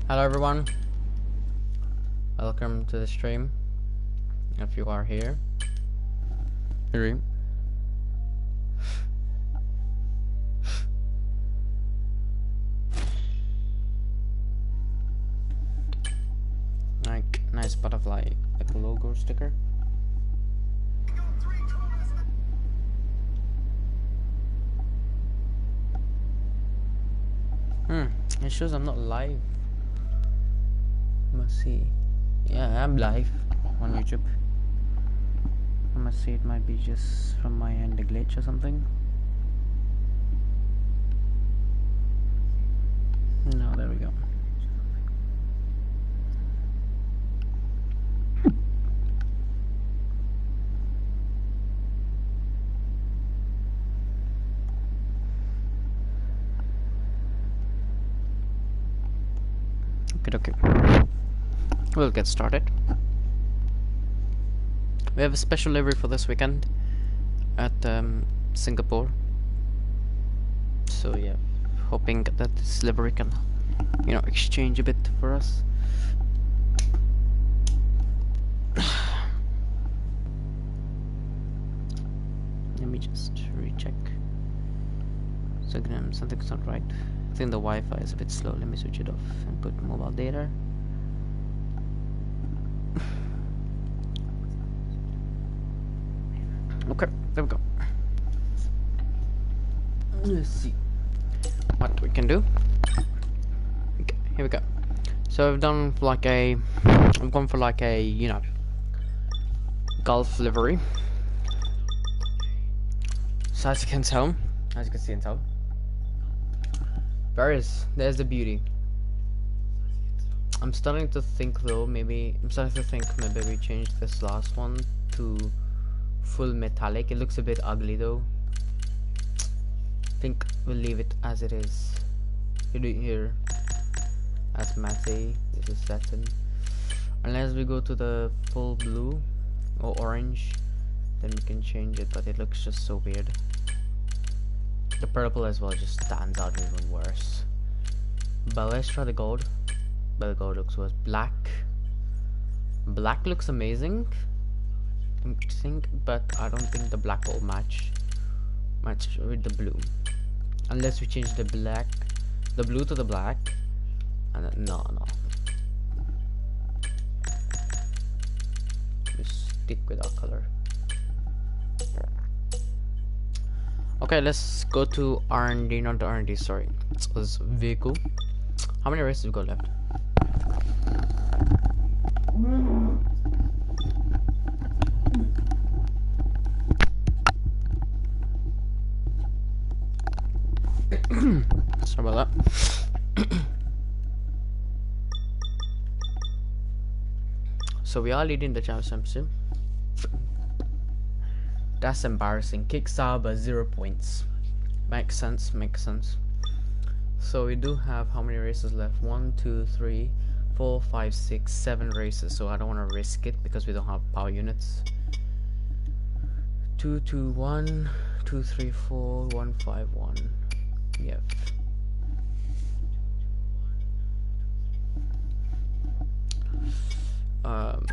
Hello everyone, welcome to the stream. If you are here, like nice butterfly, like a logo sticker. It shows I'm not live. Must see. Yeah, I'm live on YouTube. I must see, it might be just from my end a glitch or something. No, there we go. Okay. We'll get started. We have a special livery for this weekend at Singapore. So yeah, hoping that this livery can, exchange a bit for us. Let me just recheck. So again, something's not right. I think the Wi-Fi is a bit slow. Let me switch it off and put mobile data. Okay, there we go. Let's see what we can do. Okay, here we go. So I've gone for like a golf livery. So as you can see and tell, there's the beauty. I'm starting to think though, maybe we change this last one to full metallic. It looks a bit ugly though. I think we'll leave it as it is. You do it here as matte. This is satin. Unless we go to the full blue or orange, then we can change it, but it looks just so weird. The purple as well just stands out even worse. But let's try the gold. But the gold looks worse. Black looks amazing, I think, but I don't think the black will match with the blue, unless we change the blue to the black, and then, no. Just stick with our color. Okay, let's go to R&D, not the R&D, sorry. It was vehicle. How many races we got left? Sorry about that. So we are leading the championship. That's embarrassing. Kick Sauber 0 points. Makes sense. So we do have how many races left? 1, 2, 3, 4, 5, 6, 7 races. So I don't want to risk it because we don't have power units. 2, 2, 1, 2, 3, 4, 1, 5, 1. Yep. Um,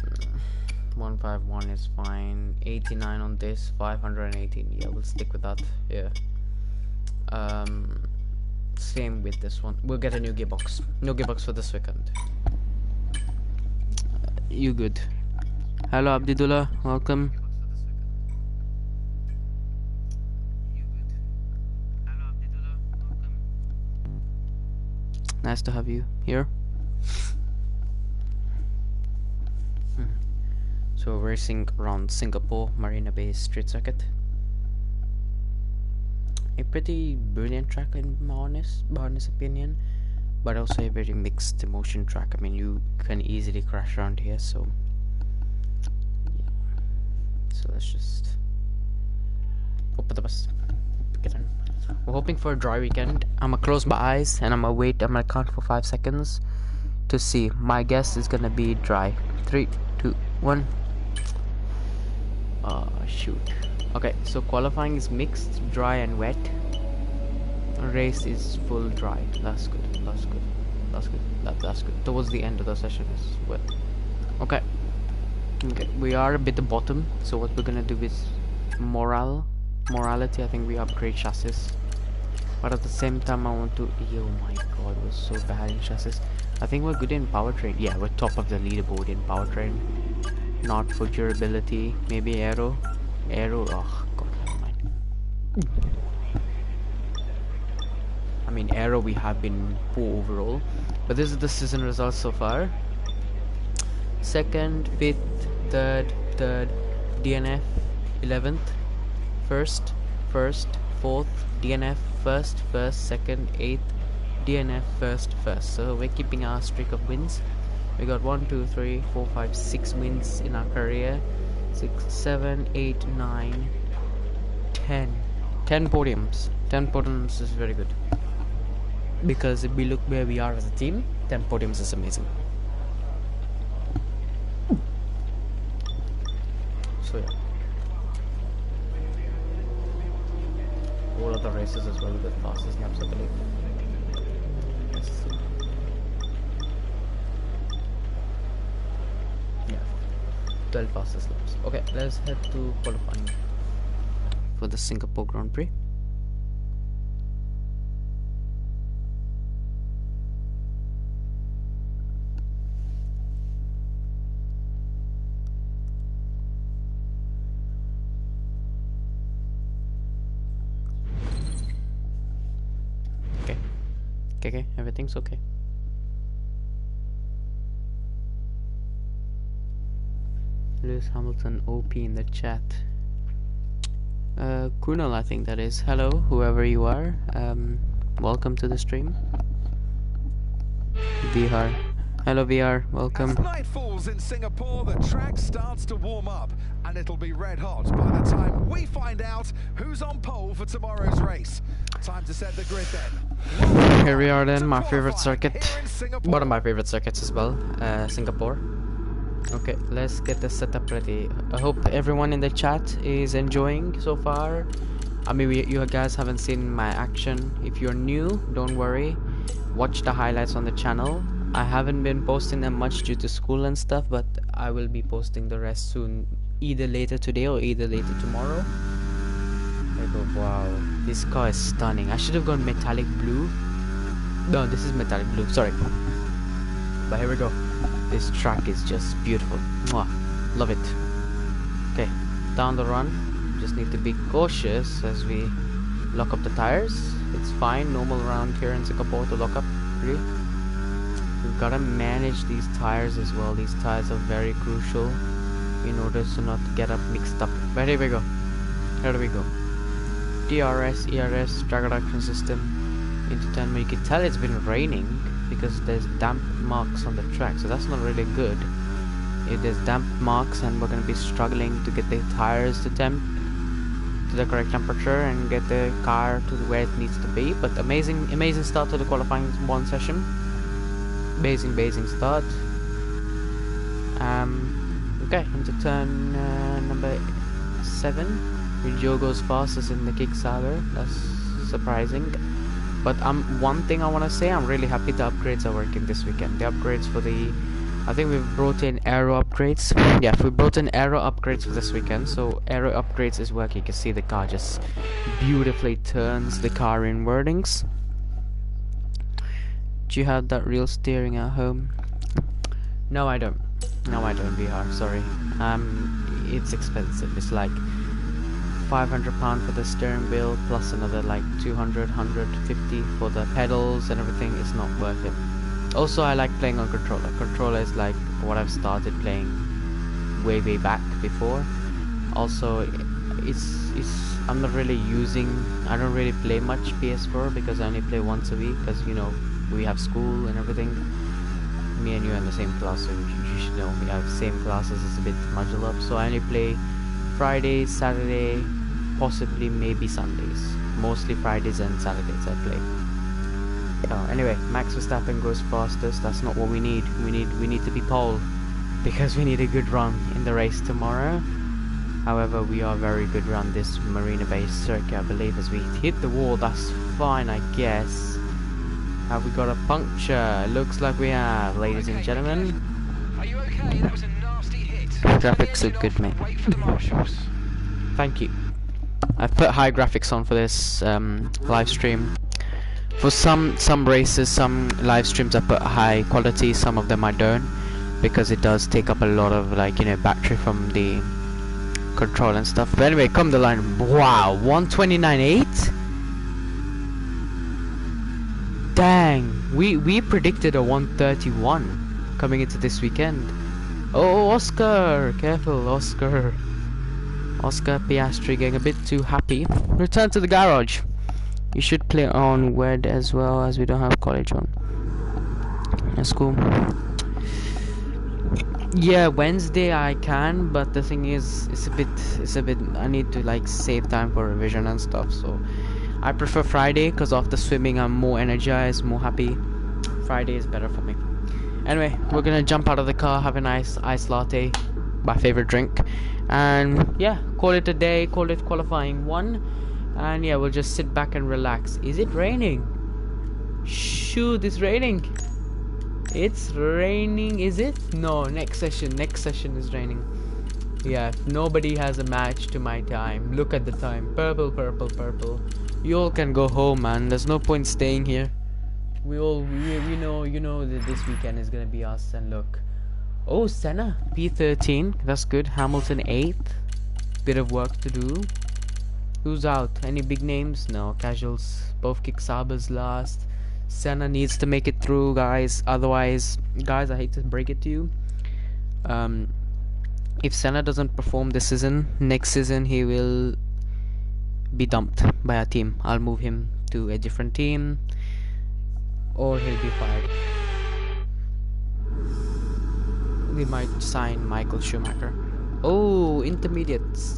151 is fine. 89 on this. 518. Yeah, we'll stick with that. Yeah. Same with this one. We'll get a new gearbox. No gearbox for this weekend. You good? Hello, Abdullah. Welcome. Nice to have you here. So we're racing around Singapore Marina Bay street circuit. A pretty brilliant track in my honest opinion, but also a very mixed emotion track. I mean, you can easily crash around here, so yeah. So let's just hope for the best. Get in. We're hoping for a dry weekend. I'ma close my eyes and I'm gonna count for 5 seconds to see. My guess is gonna be dry. 3, 2, 1. Shoot. Okay, so qualifying is mixed, dry and wet. Race is full dry. That's good. That's good. That's good. Towards the end of the session as well. Okay. Okay. We are a bit the bottom. So what we're gonna do is morality. I think we upgrade chassis. But at the same time, I want to. Oh my god, we're so bad in chassis. I think we're good in powertrain. Yeah, we're top of the leaderboard in powertrain. Not for durability. Maybe aero. Aero. Oh god, never mind. I mean, aero we have been poor overall. But this is the season results so far. Second, fifth, third, DNF, 11th, first, fourth, DNF, first, second, 8th, DNF, first. So we're keeping our streak of wins. We got 1, 2, 3, 4, 5, 6 wins in our career. 6, 7, 8, 9, 10. 10 podiums. 10 podiums is very good. Because if we look where we are as a team, 10 podiums is amazing. So yeah. All of the races as well with fastest laps, I believe. Yes. Yeah. 12 fastest laps. Okay, let's head to qualifying for the Singapore Grand Prix. Okay, everything's okay. Lewis Hamilton OP in the chat. Kunal, I think that is. Hello, whoever you are. Welcome to the stream. VR. Hello VR, welcome. As night falls in Singapore, the track starts to warm up, and it'll be red hot by the time we find out who's on pole for tomorrow's race. Time to set the grid then. Here we are then, my favorite circuit. One of my favorite circuits as well, Singapore. Okay, let's get the setup ready. I hope everyone in the chat is enjoying so far. I mean, you guys haven't seen my action. If you're new, don't worry. Watch the highlights on the channel. I haven't been posting them much due to school and stuff, but I will be posting the rest soon, either later today or either later tomorrow. Wow, this car is stunning. I should have gone metallic blue. No, this is metallic blue, sorry. But here we go. This track is just beautiful. Mwah. Love it. Okay, down the run. Just need to be cautious as we lock up the tires. It's fine, normal around here in Singapore to lock up, really. We've got to manage these tires as well. These tires are very crucial in order to not get up mixed up. But here we go. Here we go. DRS, ERS, drag reduction system into 10. You can tell it's been raining because there's damp marks on the track, so that's not really good. If there's damp marks, and we're going to be struggling to get the tires to the correct temperature and get the car to where it needs to be. But amazing start to the qualifying one session. Amazing start. Okay, into turn number 7. Joe goes fastest in the Kickstarter. That's surprising. But one thing I want to say, I'm really happy the upgrades are working this weekend. The upgrades for the, I think we've brought in aero upgrades. Yeah, we brought in aero upgrades for this weekend. So aero upgrades is working. You can see the car just beautifully turns the car in wordings. Do you have that real steering at home? No, I don't. No, I don't, VR, sorry. It's expensive. It's like £500 for the steering wheel, plus another like 200, 150 for the pedals and everything. It's not worth it. Also, I like playing on controller. Controller is like what I've started playing way back before. Also, I'm not really I don't really play much PS4 because I only play once a week, because you know, we have school and everything. Me and you are in the same class, so you should know we have same classes. It's a bit muddled up, so I only play Fridays, Saturday, possibly maybe Sundays. Mostly Fridays and Saturdays I play. So anyway, Max Verstappen goes fastest. That's not what we need. We need to be pole, because we need a good run in the race tomorrow. However, we are very good around this Marina based circuit, I believe. As we hit the wall, that's fine, I guess. Have we got a puncture? Looks like we have, ladies and gentlemen. Are you okay? That was a nasty hit. Graphics look good, mate. Wait for the marshals. Thank you. I've put high graphics on for this live stream. For some races, some live streams I put high quality, some of them I don't, because it does take up a lot of, like, you know, battery from the control and stuff. But anyway, come the line. Wow, 129.8. Dang, we predicted a 131 coming into this weekend. Oh, Oscar, careful, Oscar. Oscar Piastri getting a bit too happy. Return to the garage. You should play on WED as well, as we don't have college on. That's cool. Yeah, Wednesday I can, but the thing is, it's a bit. I need to like save time for revision and stuff. So I prefer Friday, because after swimming I'm more energized, more happy. Friday is better for me. Anyway, we're gonna jump out of the car, have a nice iced latte, my favorite drink, and yeah, call it a day, call it qualifying one, and yeah, we'll just sit back and relax. Is it raining? Shoot, it's raining. It's raining, is it? No, next session is raining. Yeah, if nobody has a match to my time. Look at the time, purple, purple, purple. You all can go home, man. There's no point staying here. We know, you know that this weekend is gonna be us. And look, oh, Senna P13, that's good. Hamilton 8th, bit of work to do. Who's out? Any big names? No, casuals. Both kick Sabers last. Senna needs to make it through, guys. Otherwise, guys, I hate to break it to you. If Senna doesn't perform this season, next season he will be dumped by a team. I'll move him to a different team, or he'll be fired. We might sign Michael Schumacher. Oh, intermediates.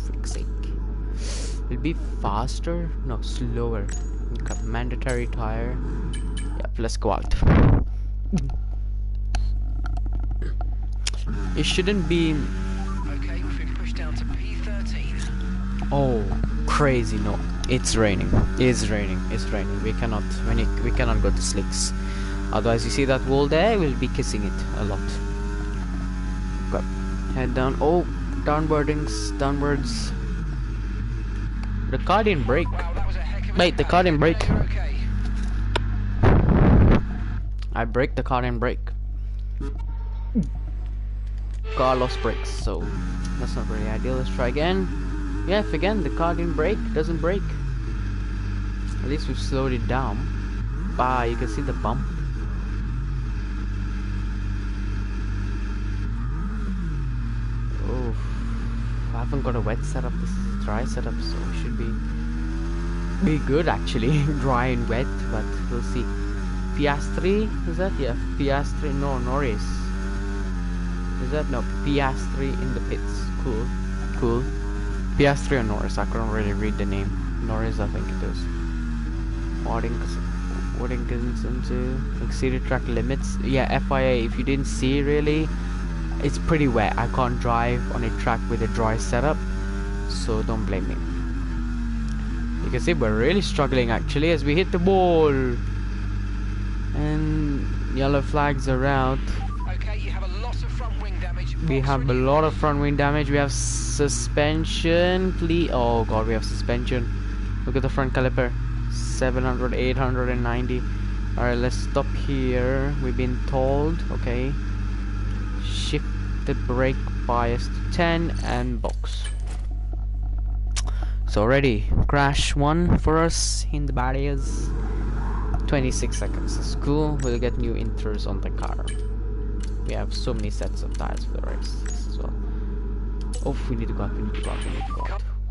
Frick's sake. Will be faster? No, slower. Okay, mandatory tire. Yep, let's go out. It shouldn't be. Okay, we've been pushed down to P13. Oh, crazy! No, it's raining. It's raining. We cannot. We cannot go to slicks. Otherwise, you see that wall there? We'll be kissing it a lot. Okay. Head down. Oh, downwards. The car didn't brake. Wow, that was a heck of a Wait, the car didn't brake. Okay. I braked, the car didn't brake. Car lost brakes, so that's not really ideal. Let's try again. Yeah, if again the car didn't brake, doesn't brake. At least we've slowed it down. Bah, you can see the bump. Oh, I haven't got a wet setup. This is a dry setup, so it should be good actually. Dry and wet, but we'll see. Piastri, is that? Yeah, Piastri. No, Norris. Is that? No, Piastri in the pits. Cool. Piastri or Norris? I couldn't really read the name. Norris, I think it is. Waddington's into exceeded track limits. Yeah, FIA. If you didn't see, really, it's pretty wet. I can't drive on a track with a dry setup, so don't blame me. You can see we're really struggling actually as we hit the wall, and yellow flags are out. Okay, you have a lot of front wing damage. We have a lot of front wing damage. We have suspension. Oh god, we have suspension. Look at the front caliper. 700, 890. Alright, let's stop here. We've been told. Okay. Shift the brake bias to 10 and box. So ready. Crash 1 for us in the barriers. 26 seconds. That's cool. We'll get new inters on the car. We have so many sets of tires for the race as well. Oh, we need to go out.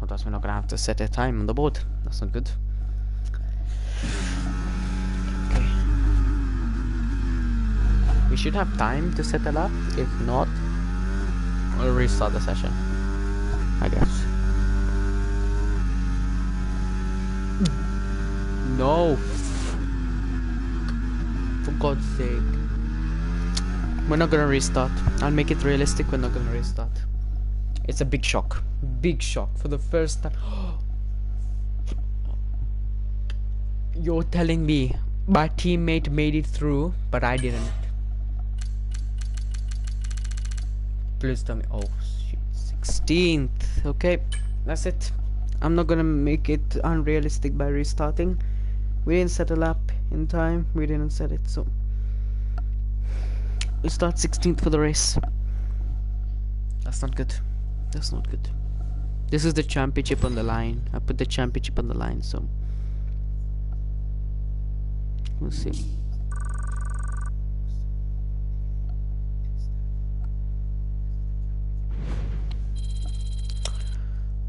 Otherwise we're not gonna have to set a time on the board. That's not good. Okay. We should have time to set it up. If not, we'll restart the session, I guess. No. For God's sake. We're not gonna restart. I'll make it realistic. We're not gonna restart. It's a big shock. Big shock for the first time. You're telling me my teammate made it through, but I didn't. Please tell me. Oh shit, 16th. Okay, that's it. I'm not gonna make it unrealistic by restarting. We didn't set a lap in time. We didn't set it, so we start 16th for the race. That's not good. That's not good. This is the championship on the line. I put the championship on the line, so we'll see.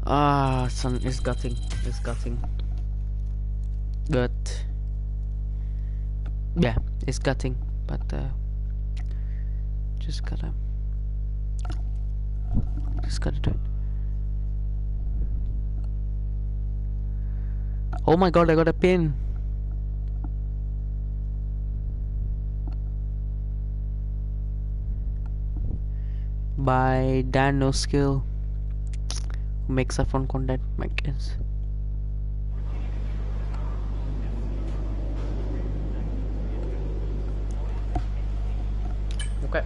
Ah, sun is gutting. It's gutting. But yeah, it's gutting. But just gotta do it. Oh my god, I got a pin. By Dan No Skill, who makes F1 content, my guess. Okay,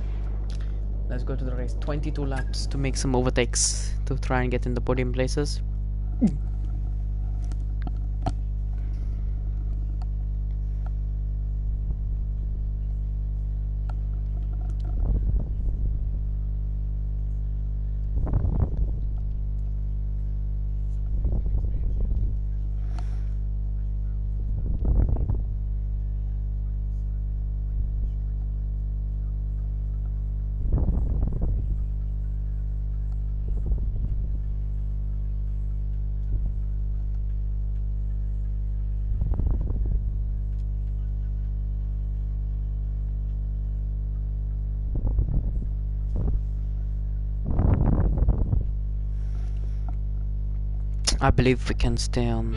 let's go to the race. 22 laps to make some overtakes to try and get in the podium places. I believe we can stay on.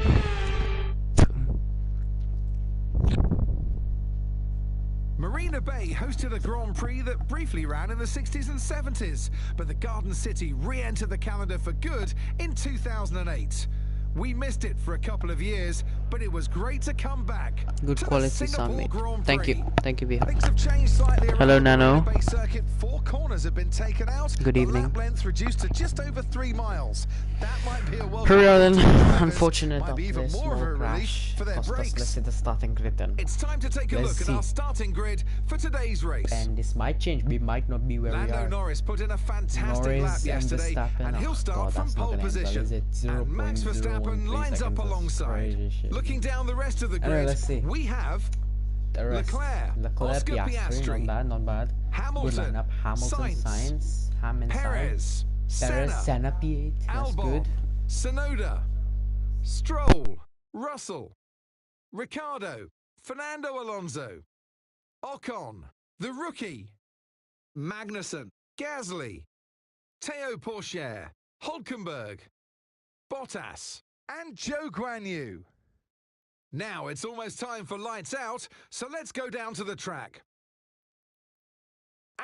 Marina Bay hosted a Grand Prix that briefly ran in the 60s and 70s, but the Garden City re-entered the calendar for good in 2008. We missed it for a couple of years, but it was great to come back. Good quality sound, mate. Thank you, Bihar. Things have changed slightly around Hello, the Nano. Marina Bay circuit. 4 corners have been taken out. Good evening. The lap length reduced to just over 3 miles. That might be a welcome. Hurry on, relief to drivers. unfortunate Might of be even this more of a small relief crash. for their Cost us, let's brakes. see the starting grid then. It's time to take a Let's look see. at our starting grid for today's race. And this might change. We might not be where we Lando are. Norris put in a fantastic lap Norris and yesterday, Verstappen. and he'll Oh start god, from that's not pole gonna end well, position. is it? And Max 0.013 Verstappen lines up seconds. That's alongside. crazy shit. Looking down the rest of the Anyway, grid, let's see. we have The rest. Leclerc, Oscar Piastri, not bad, not bad. Hamilton, Good lineup. Hamilton, Sainz, Sainz, Ham and Sainz. Perez, Perez, Senna, Senna P8. That's Albon, good. Sonoda, Stroll, Russell, Ricardo, Fernando Alonso, Ocon, the rookie, Magnussen, Gasly, Teo Pourchaire, Hulkenberg, Bottas, and Zhou Guanyu. Now it's almost time for lights out, so let's go down to the track.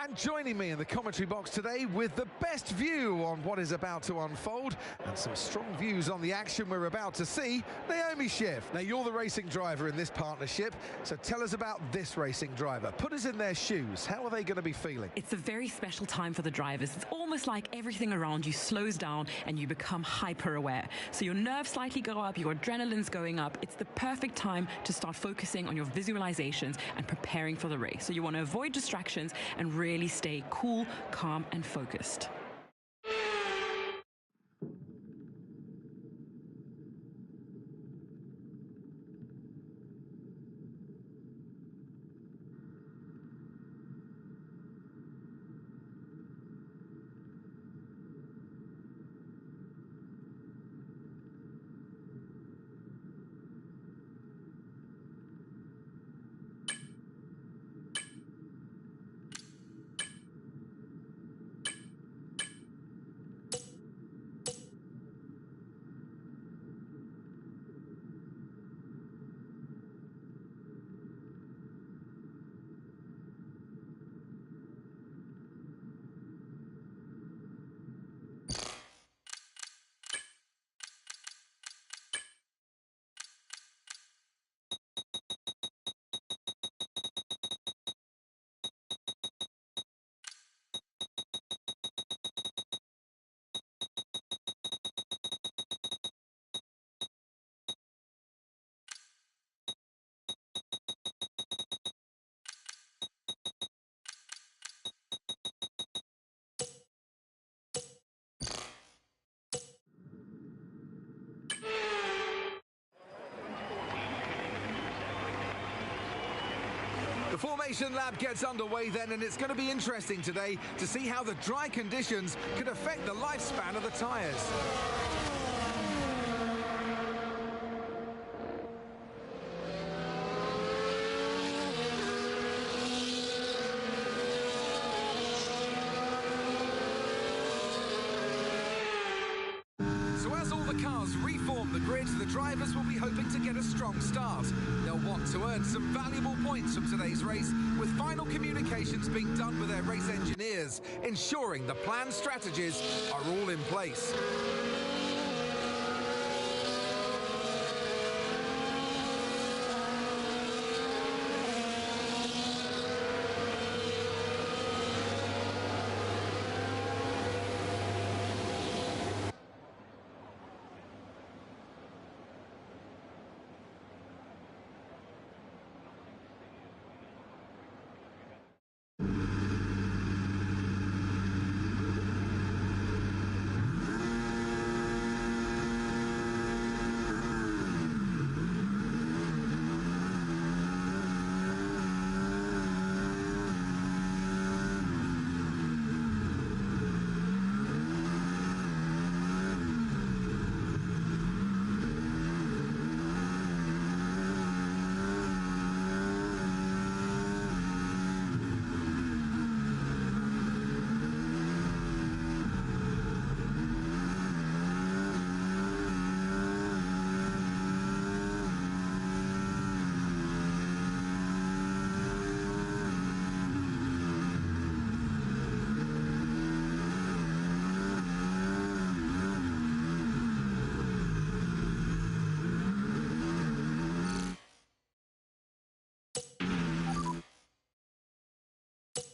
And joining me in the commentary box today with the best view on what is about to unfold and some strong views on the action we're about to see, Naomi Schiff. Now, you're the racing driver in this partnership, so tell us about this racing driver. Put us in their shoes. How are they going to be feeling? It's a very special time for the drivers. It's almost like everything around you slows down and you become hyper aware. So your nerves slightly go up, your adrenaline's going up. It's the perfect time to start focusing on your visualizations and preparing for the race. So you want to avoid distractions and really stay cool, calm, and focused. Formation lap gets underway then, and it's going to be interesting today to see how the dry conditions could affect the lifespan of the tyres. So as all the cars reform the grid, the drivers will be hoping to get a strong start. They'll want to earn some valuable points from today's race, with final communications being done with their race engineers, ensuring the planned strategies are all in place.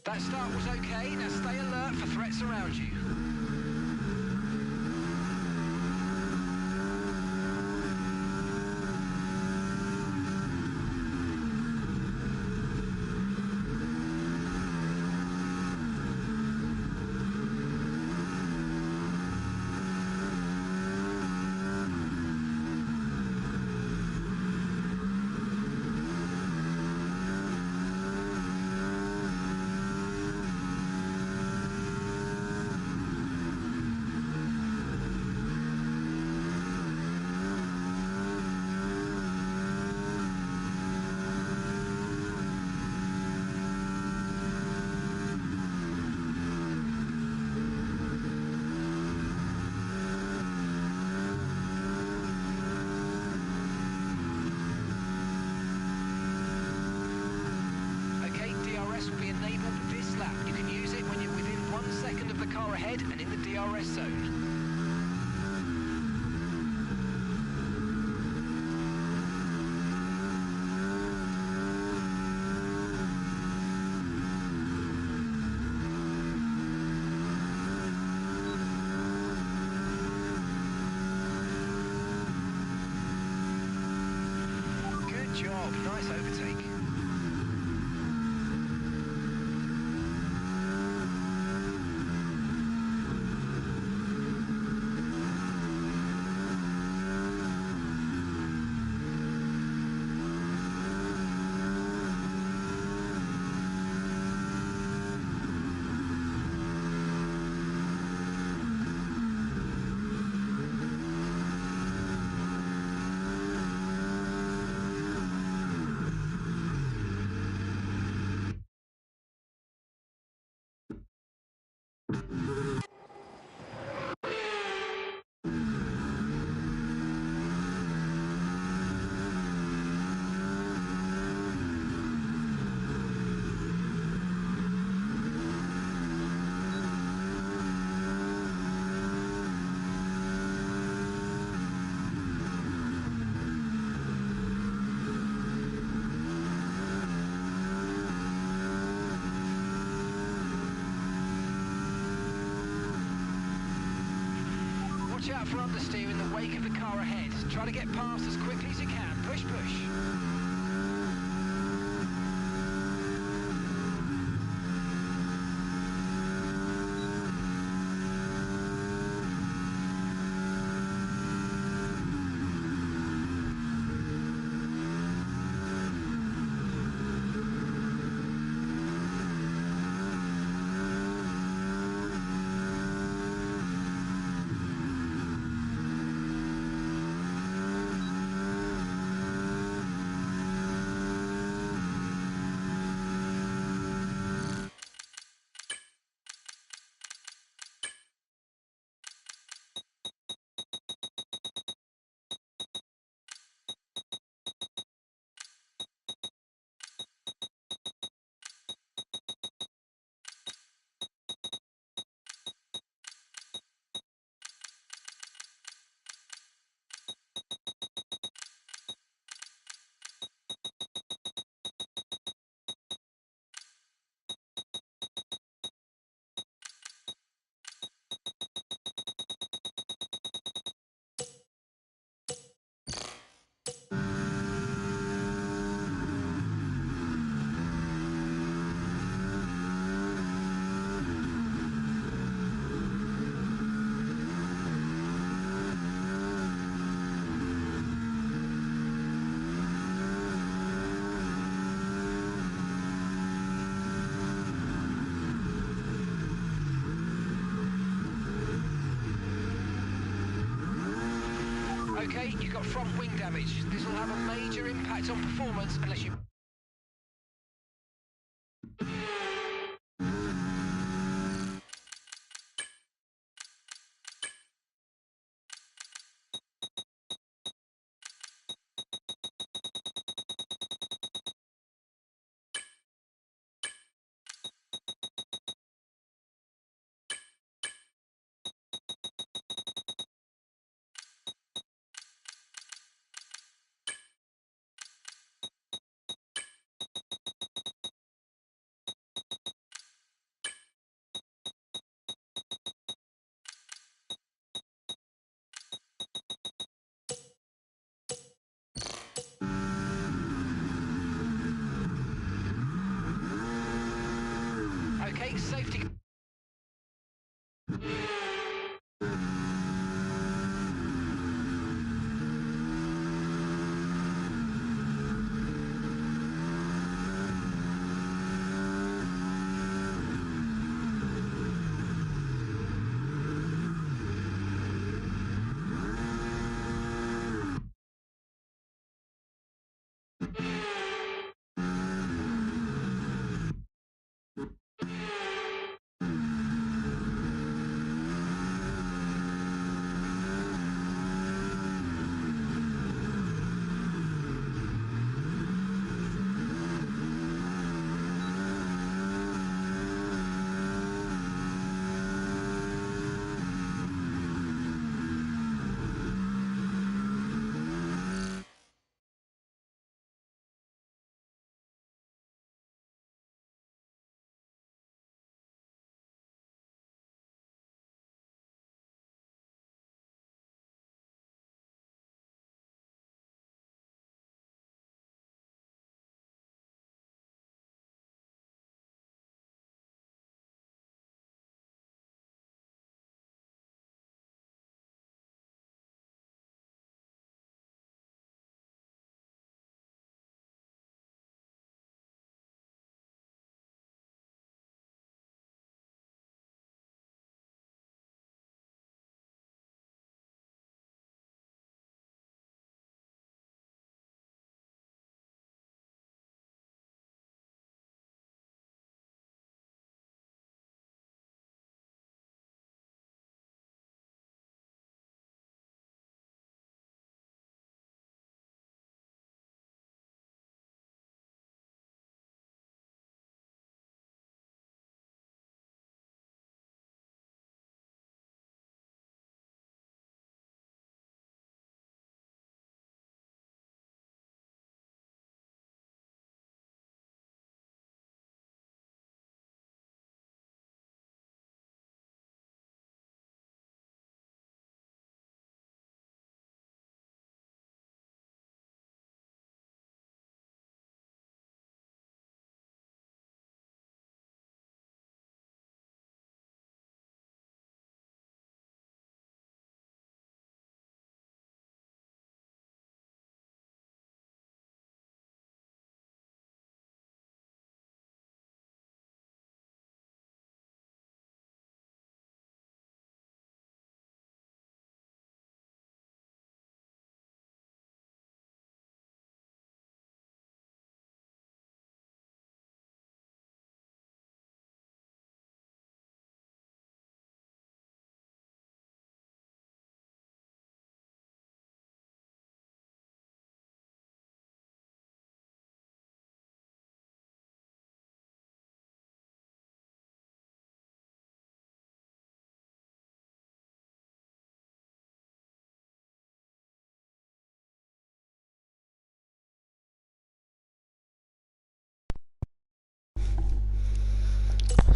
That start was okay, now stay alert for threats around you. Ahead and in the DRS zone. Good job, nice overtake. Watch out for understeer in the wake of the car ahead. Try to get past as quickly as you can. Push, push. Okay, you've got front wing damage. This will have a major impact on performance unless you... Okay, safety...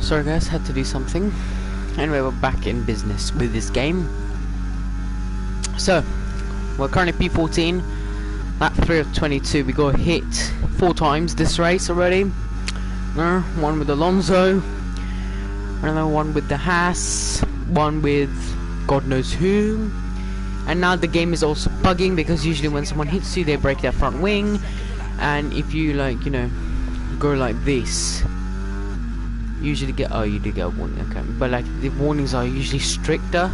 Sorry guys, had to do something. Anyway, we're back in business with this game. So, we're currently P14. Lap 3 of 22. We got hit 4 times this race already. One with Alonso, another one with the Haas, one with God knows who. And now the game is also bugging because usually when someone hits you, they break their front wing. And if you go like this, usually get, oh, you do get a warning, okay, but like the warnings are usually stricter,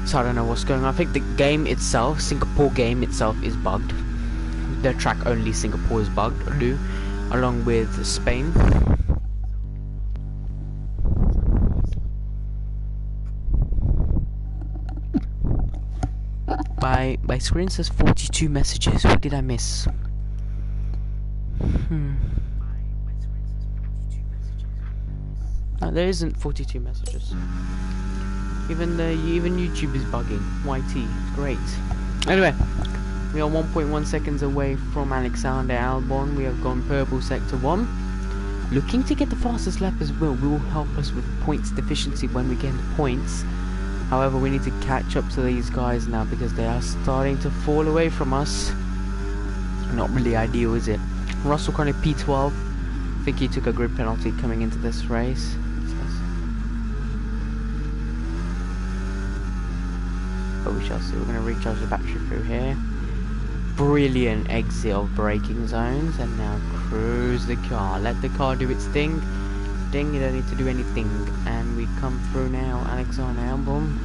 So I don't know what's going on. I think the game itself, Singapore game itself, is bugged. The track only Singapore is bugged, along with Spain. My screen says 42 messages. What did I miss? No, there isn't 42 messages. Even YouTube is bugging. YT, great. Anyway, we are 1.1 seconds away from Alexander Albon. We have gone purple sector 1. Looking to get the fastest lap as well will help us with points deficiency when we get the points. However, we need to catch up to these guys now because they are starting to fall away from us. Not really ideal, is it? Russell currently P12. I think he took a grid penalty coming into this race. But we shall see. We're going to recharge the battery through here. Brilliant exit of braking zones, and now cruise the car. Let the car do its thing. Ding, you don't need to do anything. And we come through now. Alexander Albon.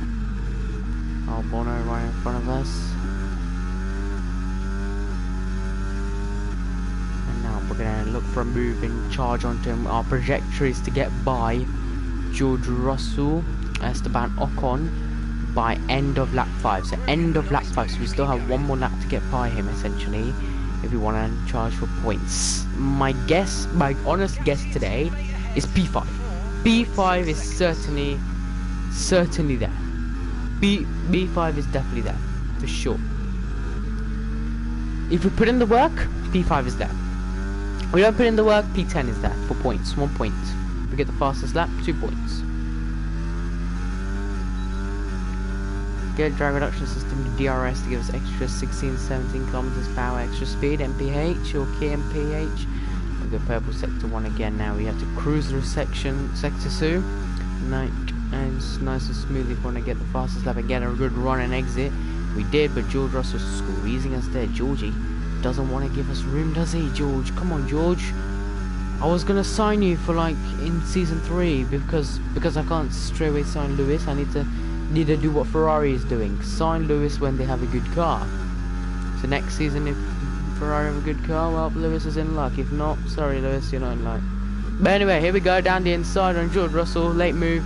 Albon right in front of us. And now we're going to look for a move and charge onto him. Our trajectory is to get by George Russell, Esteban Ocon, by end of lap 5. So end of lap 5, so we still have one more lap to get by him essentially if we want to charge for points. My honest guess today is P5. P5 is certainly there. B5 is definitely there for sure. If we put in the work, P5 is there. We don't put in the work, P10 is there for points. 1 point. We get the fastest lap, 2 points. Get drag reduction system DRS to give us extra 16-17 kilometers per hour extra speed. MPH or KMPH. We'll go purple sector 1 again. Now we have to cruise through sector 2. And it's nice and smooth if we want to get the fastest lap and get a good run and exit. We did, but George Russell squeezing us there. Georgie doesn't want to give us room, does he, George? Come on, George. I was gonna sign you for like in season 3 because I can't straight away sign Lewis. I need to do what Ferrari is doing. Sign Lewis when they have a good car. So next season, if Ferrari have a good car, well, Lewis is in luck. If not, sorry Lewis, you're not in luck. But anyway, here we go down the inside on George Russell. Late move.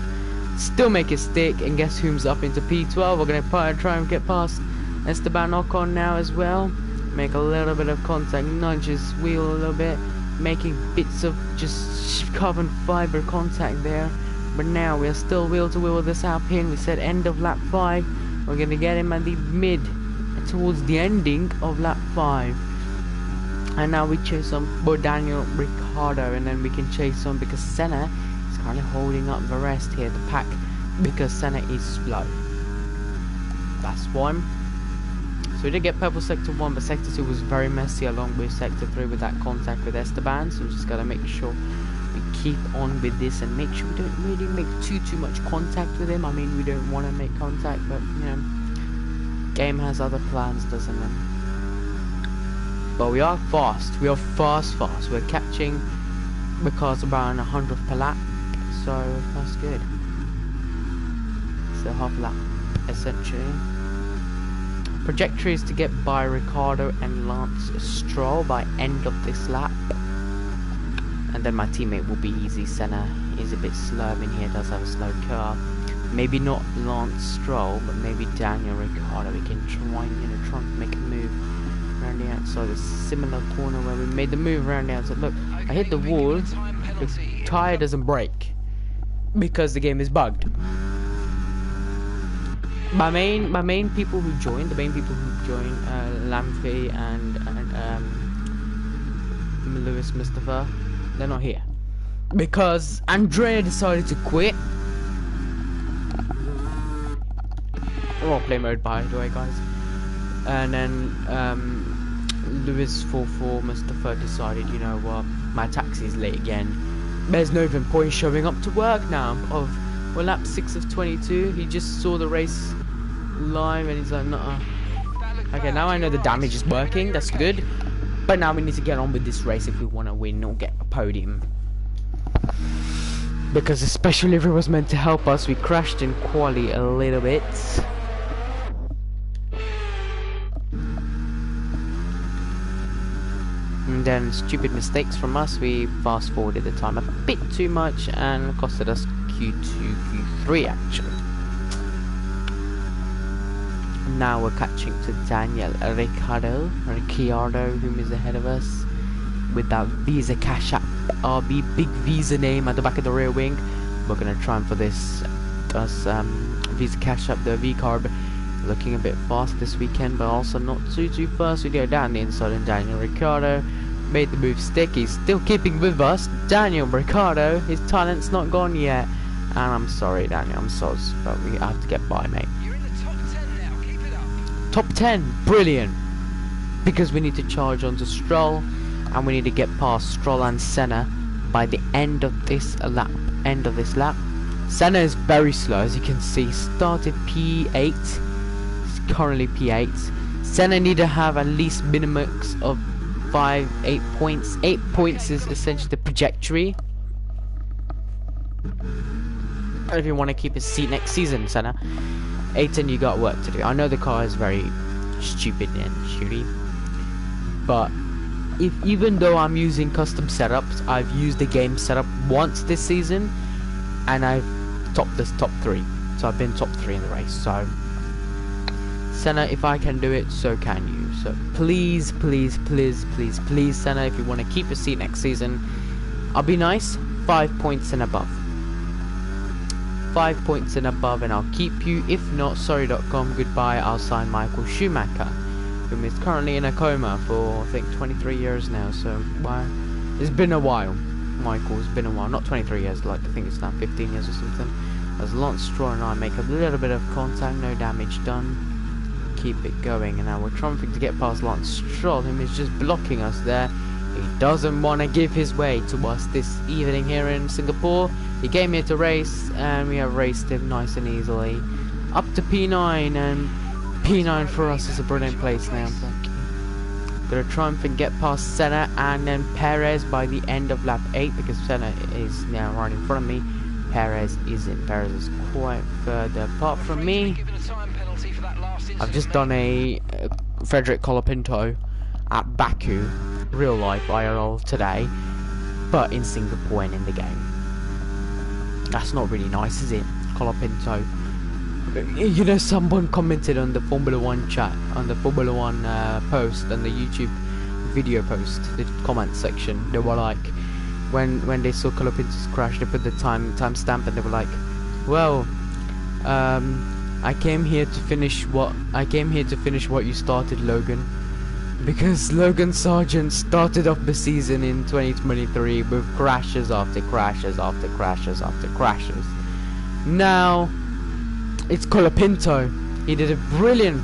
Still make it stick, and guess who's up into P12? We're gonna try and get past Esteban Ocon now as well. Make a little bit of contact, nudge his wheel a little bit, making bits of just carbon fiber contact there. But now we're still wheel to wheel with this Alpine. We said end of lap 5. We're gonna get him at the mid, towards the ending of lap 5. And now we chase on Daniel Ricciardo, and then we can chase on because Senna is currently holding up the rest here, the pack, because Senna is slow. That's one. So we did get purple sector 1, but sector 2 was very messy along with sector 3 with that contact with Esteban. So we just gotta make sure we keep on with this and make sure we don't really make too much contact with him. I mean, we don't want to make contact, but you know, game has other plans, doesn't it? But we are fast. We are fast. We're catching the cars around 100th per lap, so that's good. So half lap essentially. Trajectory is to get by Ricciardo and Lance Stroll by end of this lap. And then my teammate will be easy. Senna is a bit slow. I mean, he does have a slow car. Maybe not Lance Stroll, but maybe Daniel Ricciardo. We can try and make a move around the outside. A similar corner where we made the move around the outside. Look, I hit the wall. The tire doesn't break because the game is bugged. My main people who joined, Lamphy and Lewis Mustafa, they're not here because Andrea decided to quit. Raw play mode, by the way, guys. And then Lewis 44 Mustafa decided, you know what, my taxi is late again. There's no even point showing up to work now. Well, lap 6 of 22, he just saw the race live and he's like, nah. Okay, now I know the damage is working, that's good. But now we need to get on with this race if we want to win or get a podium. Because especially if it was meant to help us, we crashed in quali a little bit. And then stupid mistakes from us, we fast forwarded the time a bit too much and costed us Q2, Q3 actually. Now we're catching to Daniel Ricciardo, whom is ahead of us with that Visa Cash App RB, big Visa name at the back of the rear wing. We're gonna try and for this Visa Cash App, the V-Carb, looking a bit fast this weekend, but also not too fast. We go down the inside and Daniel Ricciardo made the move stick. He's still keeping with us. Daniel Ricciardo, his talent's not gone yet. And I'm sorry, Daniel, I'm sorry, but we have to get by, mate. You're in the top 10 now, keep it up. Top 10, brilliant. Because we need to charge onto Stroll, and we need to get past Stroll and Senna by the end of this lap. Senna is very slow, as you can see. Started P8, he's currently P8. Senna need to have at least minimums of 8 points. 8 points is essentially the trajectory. If you want to keep his seat next season, Senna. 8 and you got work to do. I know the car is very stupid and shitty, but even though I'm using custom setups, I've used the game setup once this season, and I've topped this top 3. So I've been top 3 in the race. So Senna, if I can do it, so can you. So please, please, please, please, please, Senna, if you want to keep your seat next season, I'll be nice. 5 points and above. 5 points and above, and I'll keep you. If not, sorry.com, goodbye. I'll sign Michael Schumacher, who is currently in a coma for I think 23 years now. So it's been a while. Michael's been a while, not 23 years, like I think it's now 15 years or something. As Lance Stroll and I make a little bit of contact, no damage done. Keep it going, and now we're trying to get past Lance Stroll, whom is just blocking us there. He doesn't want to give his way to us this evening here in Singapore. He came here to race, and we have raced him nice and easily up to P9, and P9 for us is a brilliant place now. Gonna try and get past Senna and then Perez by the end of lap 8, because Senna is now right in front of me. Perez isn't. Perez is quite further apart from me. I've just done a Frederick Colapinto at Baku, real life IRL today, but in Singapore and in the game. That's not really nice, is it? Colapinto. You know, someone commented on the Formula 1 chat, on the Formula 1 post, and the YouTube video post, the comment section. They were like, when they saw Colapinto's crash, they put the timestamp, and they were like, well, I came here to finish what you started, Logan, because Logan Sargent started off the season in 2023 with crashes after crashes after crashes after crashes. Now it's Colapinto. He did a brilliant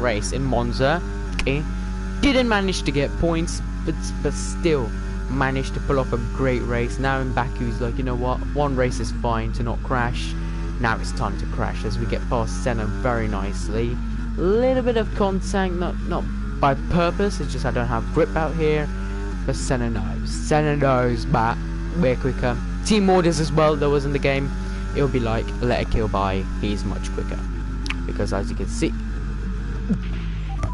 race in Monza. Okay, didn't manage to get points, but still managed to pull off a great race. Now in Baku, he's like, you know what? One race is fine to not crash. Now it's time to crash as we get past Senna very nicely. A little bit of contact, not by purpose. It's just I don't have grip out here. But Senna knows. Senna knows, but we're quicker. Team orders as well. That was in the game. It'll be like let a kill by. He's much quicker, because as you can see.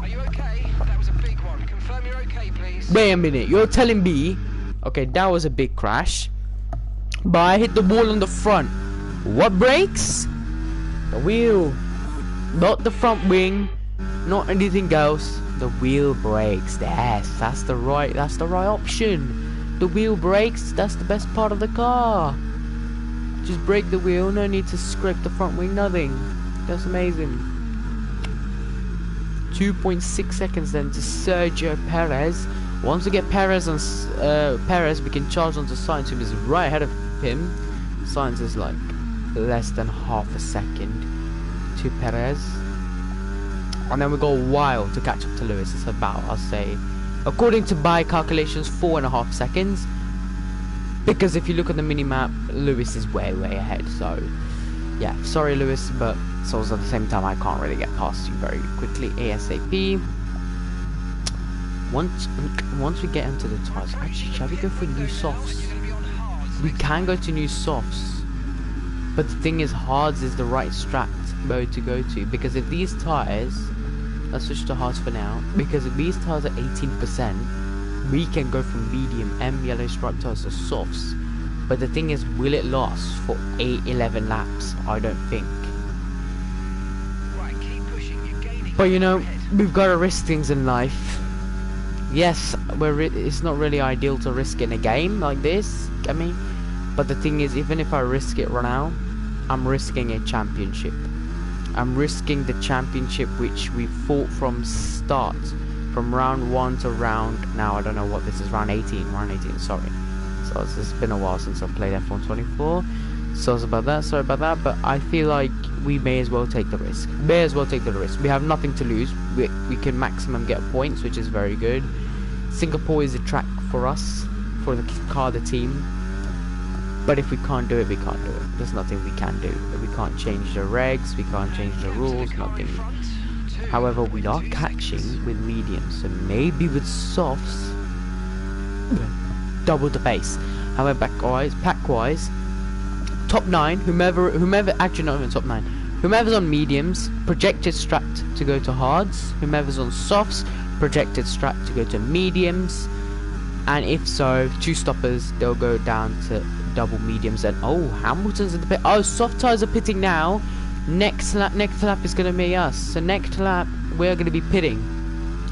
Are you okay? That was a big one. Confirm you're okay, please. Wait a minute. You're telling me? Okay, that was a big crash, but I hit the wall on the front. What breaks? The wheel, not the front wing, not anything else. The wheel breaks. Yes, that's the right option. The wheel breaks. That's the best part of the car. Just break the wheel. No need to scrape the front wing. Nothing. That's amazing. 2.6 seconds then to Sergio Perez. Once we get Perez on Perez, we can charge onto Sainz, who is right ahead of him. Sainz is like less than half a second to Perez, and then we go a while to catch up to Lewis. It's about, I'll say, according to my calculations, 4.5 seconds, because if you look at the mini map, Lewis is way ahead. So yeah, sorry Lewis, but it's also at the same time I can't really get past you very quickly ASAP. Once we get into the tires, actually, shall we go for new softs? We can go to new softs, but the thing is, hards is the right strat mode to go to, because if these tires, let's switch to hards for now, because if these tires are 18%, we can go from medium and yellow stripe tires to softs. But the thing is, will it last for 11 laps? I don't think. Right, keep pushing. You're gaining. But you know, we've got to risk things in life. Yes, it's not really ideal to risk in a game like this. I mean, but the thing is, even if I risk it right now, I'm risking a championship. I'm risking the championship which we fought from start, from round 1 to round, now I don't know what this is, round 18, sorry. So it's been a while since I've played F124, so sorry about that, but I feel like we may as well take the risk. We have nothing to lose. We can maximum get points, which is very good. Singapore is a track for us, for the team. But if we can't do it, we can't do it. There's nothing we can do. We can't change the regs, we can't change the rules, nothing. However, we are catching with mediums, so maybe with softs, double the pace. However, pack-wise, top 9, whomever, actually not even top 9, whomever's on mediums, projected strat to go to hards, whomever's on softs, projected strat to go to mediums, and if so, 2 stoppers, they'll go down to double mediums. And oh, Hamilton's in the pit. Oh, soft tires are pitting now. Next lap is going to be us. So next lap, we're going to be pitting.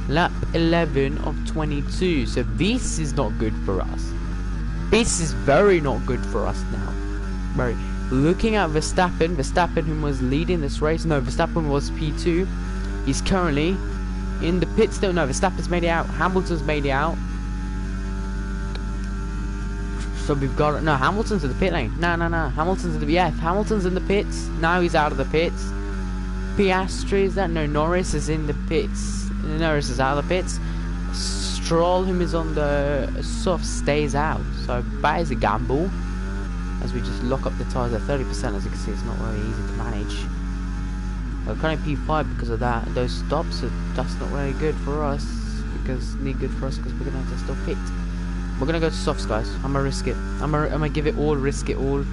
Lap 11 of 22. So this is not good for us. This is very not good for us now. Very. Looking at Verstappen, who was leading this race. No, Verstappen was P2. He's currently in the pit still. No, Verstappen's made it out. Hamilton's made it out. So we've got no, Hamilton's in the pit lane. No. Hamilton's in the Hamilton's in the pits. Now he's out of the pits. Piastri is that? No, Norris is in the pits. Norris is out of the pits. Stroll, whom is on the soft, stays out. So that is a gamble. As we just lock up the tires at 30%, as you can see, it's not very easy to manage. We're currently P5 because of that. Those stops, that's not very good for us. Because we're gonna have to still pit. We're gonna go to softs, guys. I'm gonna risk it. I'm gonna give it all, risk it all.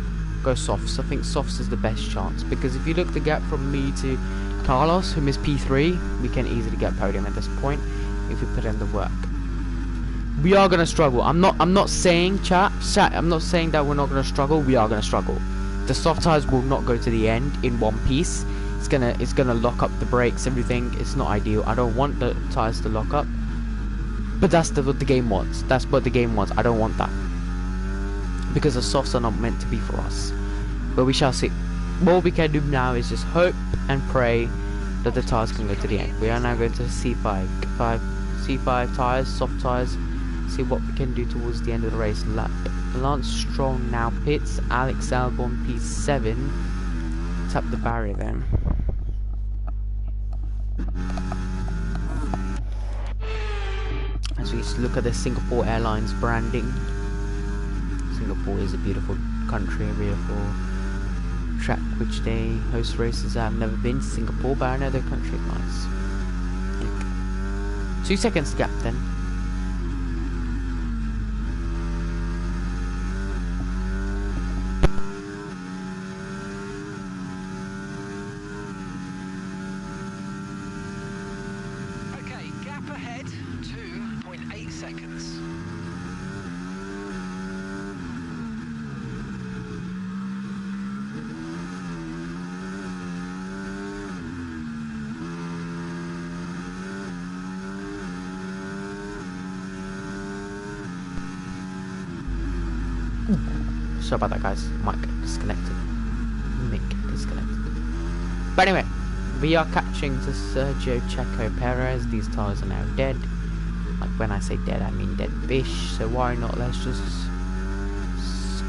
Go softs. I think softs is the best chance, because if you look the gap from me to Carlos, whom is P3, we can easily get podium at this point if we put in the work. We are gonna struggle. I'm not saying chat. I'm not saying that we're not gonna struggle. We are gonna struggle. The soft tires will not go to the end in one piece. It's gonna lock up the brakes, everything. It's not ideal. I don't want the tires to lock up. But that's what the game wants. That's what the game wants. I don't want that. Because the softs are not meant to be for us. But we shall see. What we can do now is just hope and pray that the tires can go to the end. We are now going to C5 tires, soft tires. See what we can do towards the end of the race. Lance Stroll now pits. Alex Albon P7. Tap the barrier then. As we look at the Singapore Airlines branding. Singapore is a beautiful country, a beautiful track which they host races. I've never been to Singapore, but I know the country is nice. 2 seconds gap then. Okay, gap ahead, 2.8 seconds. Sorry about that, guys. Mic disconnected. Mic disconnected. But anyway, we are catching to Sergio Checo Perez. These tires are now dead. Like when I say dead, I mean dead-ish. So why not? Let's just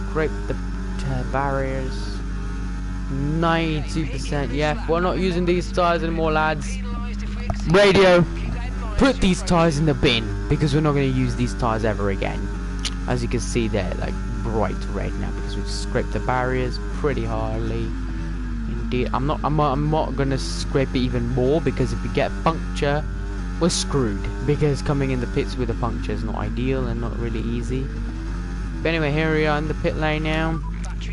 scrape the barriers. 92%. Yeah, we're not using these tires anymore, lads. Radio, put these tires in the bin, because we're not going to use these tires ever again. As you can see, they're like bright red now because we've scraped the barriers pretty hardly. Indeed, I'm not gonna scrape it even more, because if we get a puncture, we're screwed. Because coming in the pits with a puncture is not ideal and not really easy. But anyway, here we are in the pit lane now.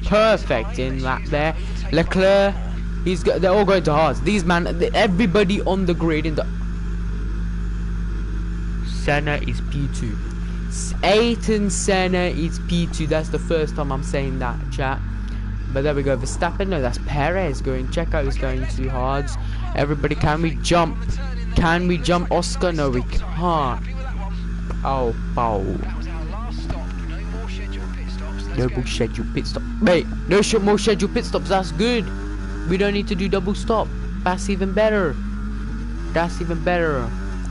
Perfect in lap there. Leclerc, they're all going to hards. These everybody on the grid in the Senna is P2. Ayrton Senna is P2. That's the first time I'm saying that, chat. But there we go. Verstappen, no, that's Perez going. Checo is going too hard. Everybody, can we jump? Can we jump? Oscar, no, we can't. Oh, bow. No more scheduled pit stop. Wait, no more scheduled pit stops. That's good. We don't need to do double stop. That's even better. That's even better.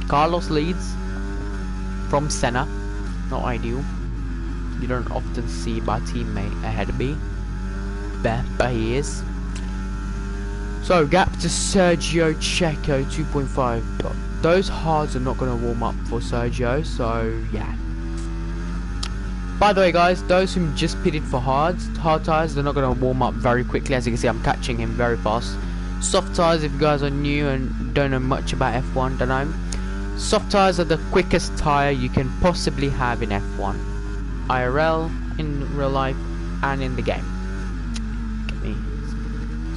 Carlos leads from Senna. Not ideal. You don't often see my teammate ahead of me. But he is. So gap to Sergio Checo 2.5. But those hards are not going to warm up for Sergio. So yeah. By the way, guys, those who just pitted for hard tires, they're not going to warm up very quickly. As you can see, I'm catching him very fast. Soft tires, if you guys are new and don't know much about F1, don't know. Soft tires are the quickest tire you can possibly have in F1. IRL, in real life, and in the game.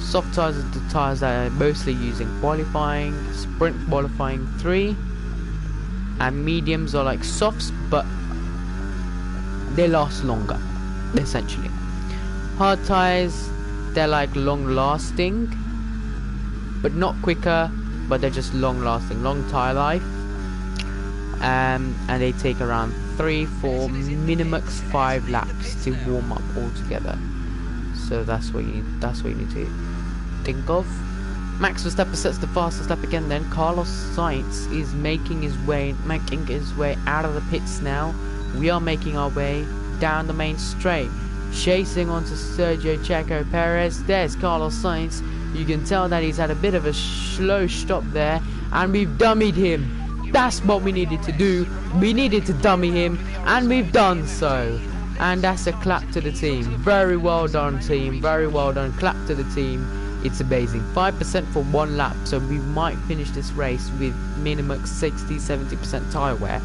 Soft tires are the tires that are mostly using qualifying, sprint qualifying 3, and mediums are like softs, but they last longer, essentially. Hard tires, they're like long lasting, but not quicker, but they're just long lasting, long tire life, and they take around 3, 4, minimum 5 laps to warm up altogether. So that's what you need to think of. Max Verstappen sets the fastest lap again. Then Carlos Sainz is making his way out of the pits now. We are making our way down the main straight, chasing onto Sergio Checo Perez. There's Carlos Sainz. You can tell that he's had a bit of a slow stop there, and we've dummied him. That's what we needed to do. We needed to dummy him, and we've done so. And that's a clap to the team. Very well done, team. Very well done. Clap to the team. It's amazing. 5% for 1 lap, so we might finish this race with minimum 60-70% tire wear,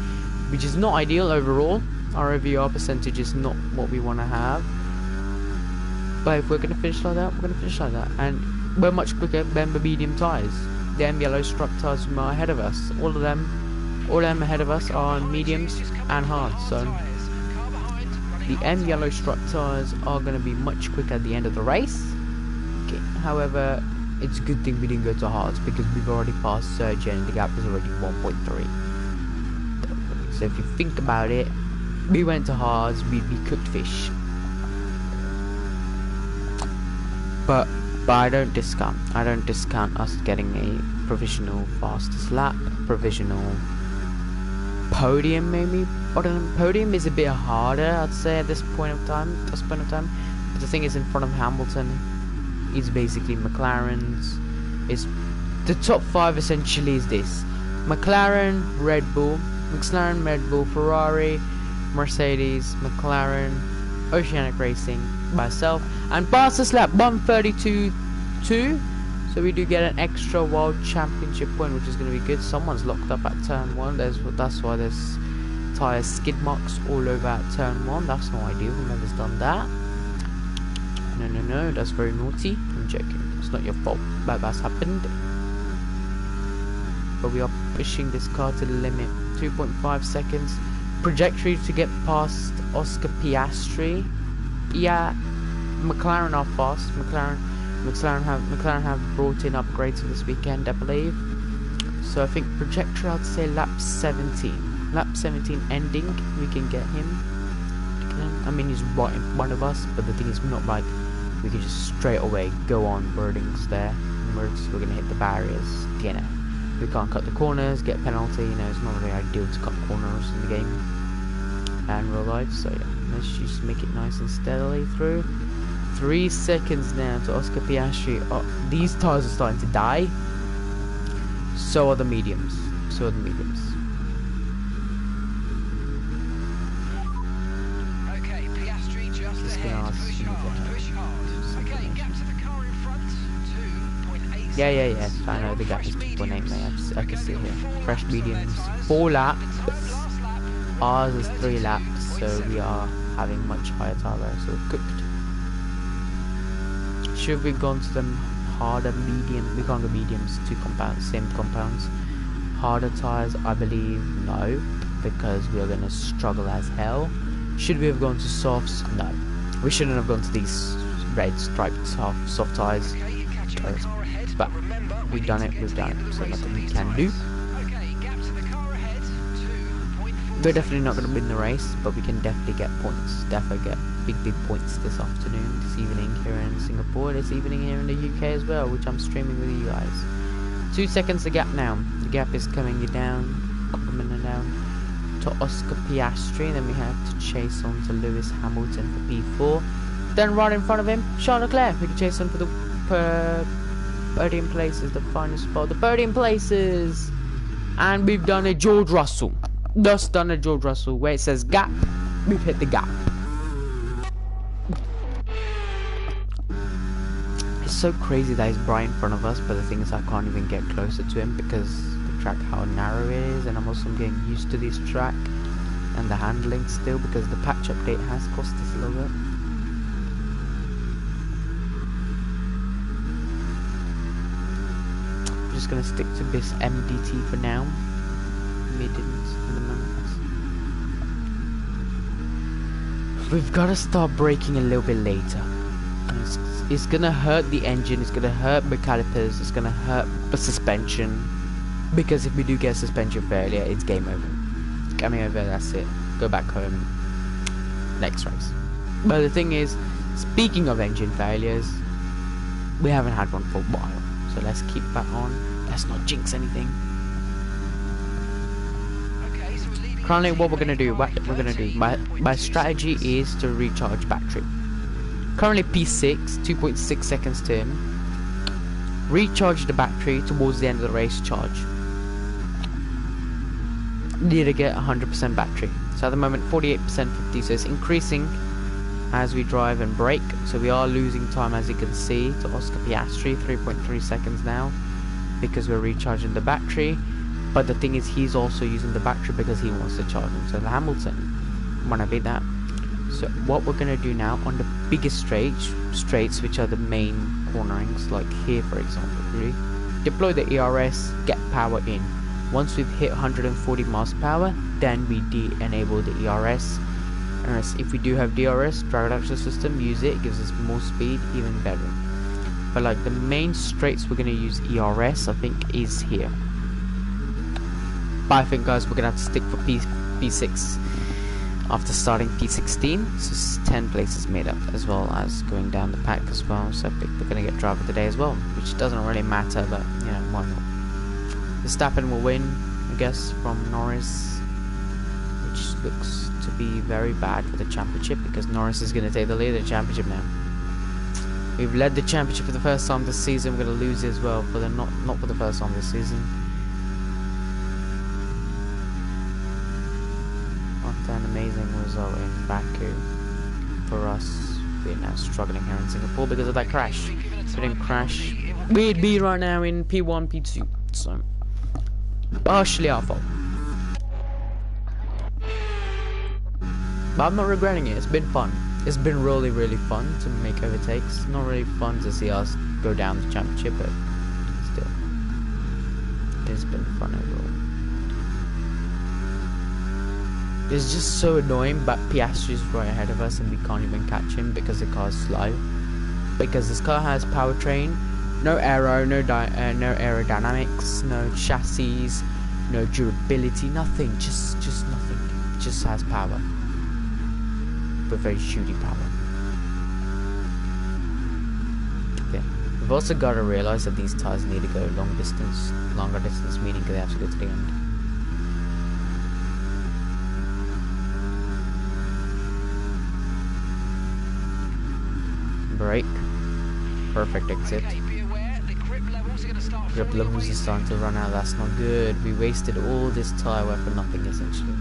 which is not ideal overall. Our OVR percentage is not what we want to have. But if we're going to finish like that, we're going to finish like that. And we're much quicker than the medium tires. The M yellow struck tires are ahead of us. All of them ahead of us are mediums and hards. So the M yellow struck tires are going to be much quicker at the end of the race. Okay. However, it's a good thing we didn't go to hards because we've already passed Sergio and the gap is already 1.3. So if you think about it, we went to hards, we'd be cooked fish. But I don't discount us getting a provisional fastest lap, provisional podium maybe. I don't know, podium is a bit harder, I'd say, at this point of time. But the thing is, in front of Hamilton, is basically McLaren's. Is the top 5 essentially is this: McLaren, Red Bull, Ferrari, Mercedes, McLaren, Oceanic Racing, myself, and fastest lap 132.2. So we do get an extra World Championship point, which is going to be good. Someone's locked up at turn 1. That's why there's tyre skid marks all over at turn 1. That's not ideal. Whoever's done that. No, that's very naughty. I'm joking. It's not your fault. That's happened. But we are pushing this car to the limit. 2.5 seconds. Trajectory to get past Oscar Piastri. Yeah, McLaren are fast. McLaren have brought in upgrades for this weekend, I believe. So I think trajectory, I'd say lap 17. Lap 17 ending, we can get him. I mean, he's right in front of us, but the thing is, not like we can just straight away go on wordings there. We're gonna hit the barriers. You know, we can't cut the corners, get penalty. You know, it's not really ideal to cut corners in the game and real life. So yeah, let's just make it nice and steadily through. 3 seconds now to Oscar Piastri. Oh, these tires are starting to die. So are the mediums. Okay, Piastri just ahead. Push hard. Okay, gap to the car in front. 2.8. Yeah. I know the gap is 2.8. I can see here. Fresh mediums. 4 laps. Ours is 3 laps. So we are having much higher tire wear. So we're cooked. Should we gone to them harder medium? We can't go mediums, 2 compounds, same compounds. Harder tires, I believe, no. because we are going to struggle as hell. Should we have gone to softs? No. We shouldn't have gone to these red striped soft tyres. But we've done it, so nothing we can do. We're definitely not going to win the race, but we can definitely get points. Definitely get big points this afternoon, this evening here in Singapore, this evening here in the UK as well, which I'm streaming with you guys. 2 seconds the gap now. The gap is coming down to Oscar Piastri, then we have to chase on to Lewis Hamilton for P4. Then right in front of him, Charles Leclerc. We can chase on for the podium places, the final spot, the podium places. And we've done a George Russell. Just done a George Russell where it says gap, we've hit the gap. It's so crazy that he's right in front of us, but the thing is I can't even get closer to him because the track, how narrow it is, and I'm also getting used to this track and the handling still because the patch update has cost us a little bit. I'm just gonna stick to this MDT for now. We've got to start braking a little bit later. It's gonna hurt the engine, it's gonna hurt the calipers, it's gonna hurt the suspension, because if we do get suspension failure, it's game over. Game over, that's it. Go back home. Next race. But the thing is, speaking of engine failures, we haven't had one for a while, so let's keep that on. Let's not jinx anything. Currently, what we're gonna do, my strategy is to recharge battery. Currently P6, 2.6 seconds to him. Recharge the battery towards the end of the race. Charge. Need to get 100% battery. So at the moment 48%, 50. So it's increasing as we drive and brake. So we are losing time, as you can see, to Oscar Piastri, 3.3 seconds now, because we're recharging the battery. But the thing is, he's also using the battery because he wants to charge into the Hamilton. Wanna beat that? So what we're gonna do now on the biggest straights, which are the main cornerings, like here for example, really, deploy the ERS, get power in. Once we've hit 140 miles per hour, then we de-enable the ERS. And if we do have DRS, driver reduction system, use it. It gives us more speed, even better. But like the main straights we're gonna use ERS, I think, is here. But I think, guys, we're gonna have to stick for P6 after starting P16, so it's 10 places made up, as well as going down the pack as well. So I think we're gonna get driver today as well, which doesn't really matter, but you know, why not? Verstappen will win, I guess, from Norris, which looks to be very bad for the championship because Norris is gonna take the lead of the championship now. We've led the championship for the first time this season. We're gonna lose it as well for the not for the first time this season. An amazing result in Baku for us. We're now struggling here in Singapore because of that crash. If we didn't crash, we'd be right now in P1, P2. So, partially our fault. But I'm not regretting it. It's been fun. It's been really, really fun to make overtakes. Not really fun to see us go down the championship, but still, it's been fun overall. It's just so annoying, but Piastri's right ahead of us and we can't even catch him because the car's slow. Because this car has powertrain, no aero, no aerodynamics, no chassis, no durability, nothing, just nothing. It just has power, but very shooting power. Okay, we've also got to realize that these tires need to go longer distance, meaning they have to go to the end. Brake. Perfect exit. Grip levels are starting to run out. That's not good. We wasted all this tire wear for nothing, essentially.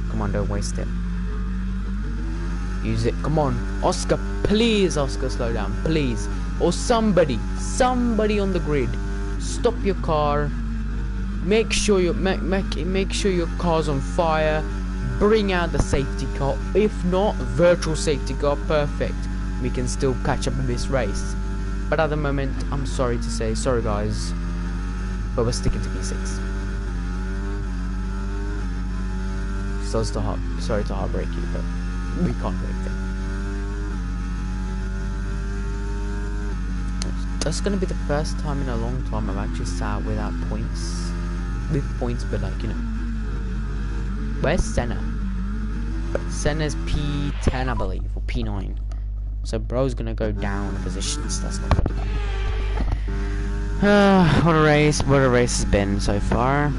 Come on, don't waste it. Use it. Come on, Oscar. Please, Oscar, slow down, please. Or somebody on the grid, stop your car. Make sure you make sure your car's on fire. Bring out the safety car. If not, virtual safety car. Perfect. We can still catch up in this race. But at the moment, I'm sorry to say, sorry guys, but we're sticking to P6. Sorry to heartbreak you, but we can't do anything. That's gonna be the first time in a long time I've actually sat without points. With points, but like, you know. Where's Senna? Senna's P10, I believe, or P9. So bro's gonna go down positions. That's not good. What a race has been so far.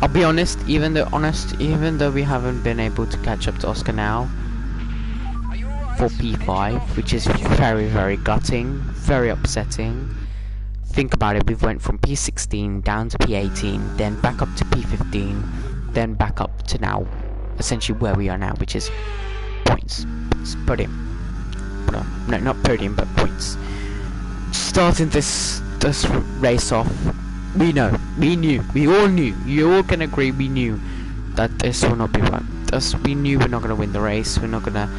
I'll be honest, even though we haven't been able to catch up to Oscar now for P5, which is very, very gutting, very upsetting. Think about it, we've went from P16 down to P18, then back up to P15, then back up to now, essentially where we are now, which is points. It's podium. No, not podium, but points. Starting this race off, we all knew, you all can agree, we knew that this will not be right. We knew we're not going to win the race, we're not going to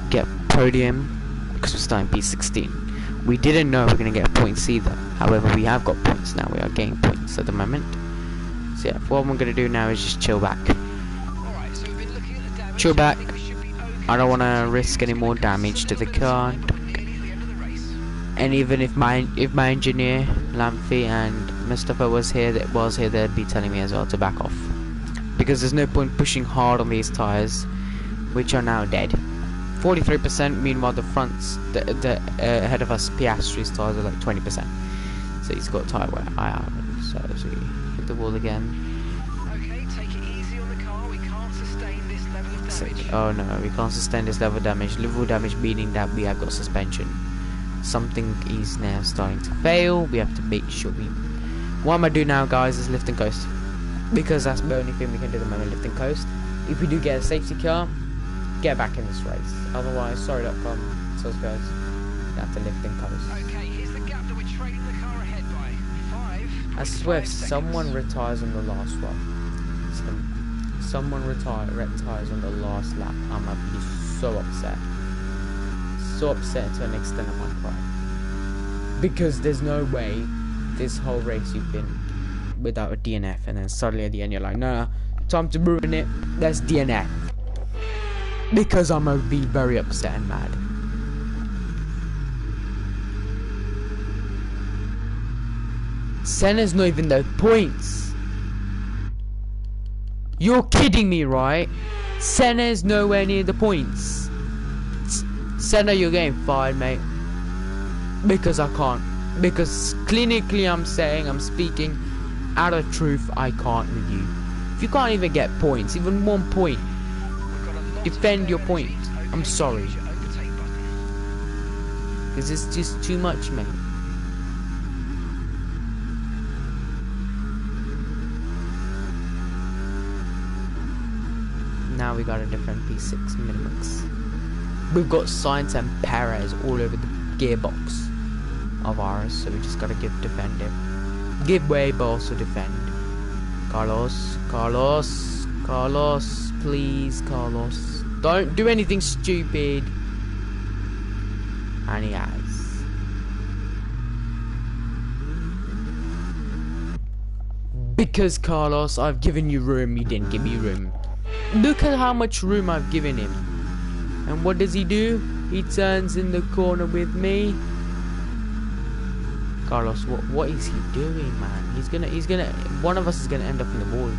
get podium, because we're starting P16. We didn't know we're going to get points either, however we have got points now, we are getting points at the moment. So yeah, what we're going to do now is just chill back. Chill back, I don't want to risk any more damage to the car. And even if my engineer, Lamphy and Mustafa was here, they'd be telling me as well to back off. Because there's no point pushing hard on these tyres, which are now dead. 43%, meanwhile the fronts, the ahead of us, Piastri's tyres are like 20%. So he's got tyre wear. I haven't, so as we hit the wall again. Okay, take it easy on the car, we can't sustain this level of damage. Oh no, we can't sustain this level of damage. Level damage meaning that we have got suspension. Something is now starting to fail. We have to make sure what I'm gonna do now, guys, is lift and coast, because that's the only thing we can do at the moment, lift and coast. If we do get a safety car, get back in this race. Otherwise, sorry.com, so guys, you have to lift and coast. Okay, here's the gap that we're trailing the car ahead by. 5. I swear, if someone retires on the last one, someone retires on the last lap, I'm gonna be so upset. So upset to an extent I might cry, because there's no way this whole race you've been without a DNF, and then suddenly at the end you're like, nah, time to ruin it, let's DNF, because I'm gonna be very upset and mad. Senna's not even the points. You're kidding me, right? Senna's nowhere near the points. Senna, you're getting fired, mate. Because I can't. Because clinically I'm speaking out of truth, I can't with you. If you can't even get points, even 1 point, defend your point. I'm sorry. Because it's just too much, mate. Now we got a different P6 Minimix. We've got Sainz and Perez all over the gearbox of ours, so we just gotta defend it. Give way, but also defend. Carlos, please, Carlos. Don't do anything stupid. And he has. Because, Carlos, I've given you room, you didn't give me room. Look at how much room I've given him. And what does he do? He turns in the corner with me. Carlos, what is he doing, man? He's gonna one of us is gonna end up in the wall.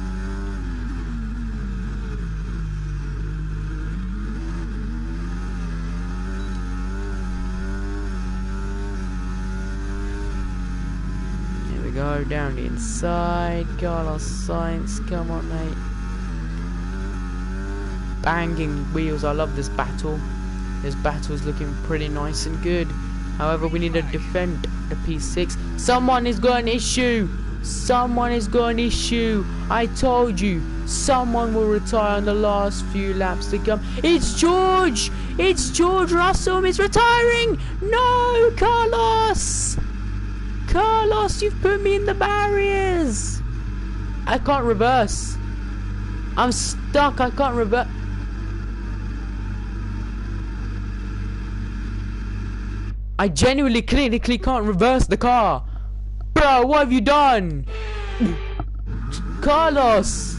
Here we go, down the inside. Carlos Sainz, come on, mate. Banging wheels, I love this battle. This battle is looking pretty nice and good. However, we need to defend the P6. Someone is got an issue. Someone is got an issue. I told you, someone will retire on the last few laps to come. It's George. It's George Russell. He's retiring. No, Carlos. Carlos, you've put me in the barriers. I can't reverse. I'm stuck. I can't reverse. I genuinely, clinically can't reverse the car. Bro, what have you done? Carlos,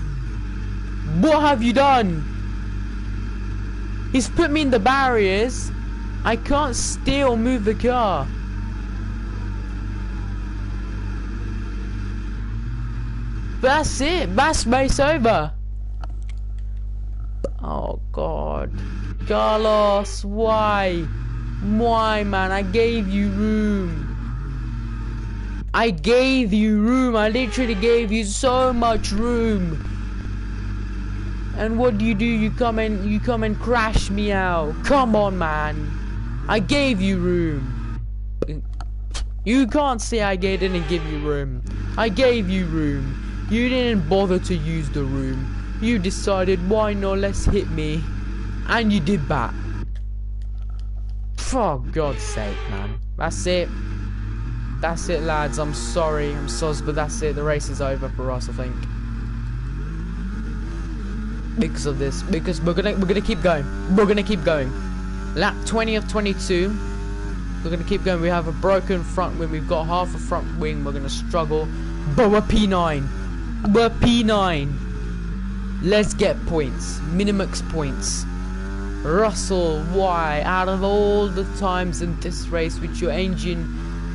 what have you done? He's put me in the barriers. I can't steer or move the car. That's it. That's race over. Oh God, Carlos, why? Why, man? I gave you room. I gave you room. I literally gave you so much room. And what do? You come and crash me out. Come on, man. I gave you room. You can't say I didn't give you room. I gave you room. You didn't bother to use the room. You decided, why not, let's hit me. And you did that. For God's sake, man. That's it. That's it, lads. I'm sorry. I'm sus, but that's it. The race is over for us, I think. Because of this. Because we're gonna keep going. We're gonna keep going. Lap 20 of 22. We're gonna keep going. We have a broken front wing. We've got half a front wing. We're gonna struggle. But we're P9. We're P9. Let's get points. Minimux points. Russell, why? Out of all the times in this race with your engine,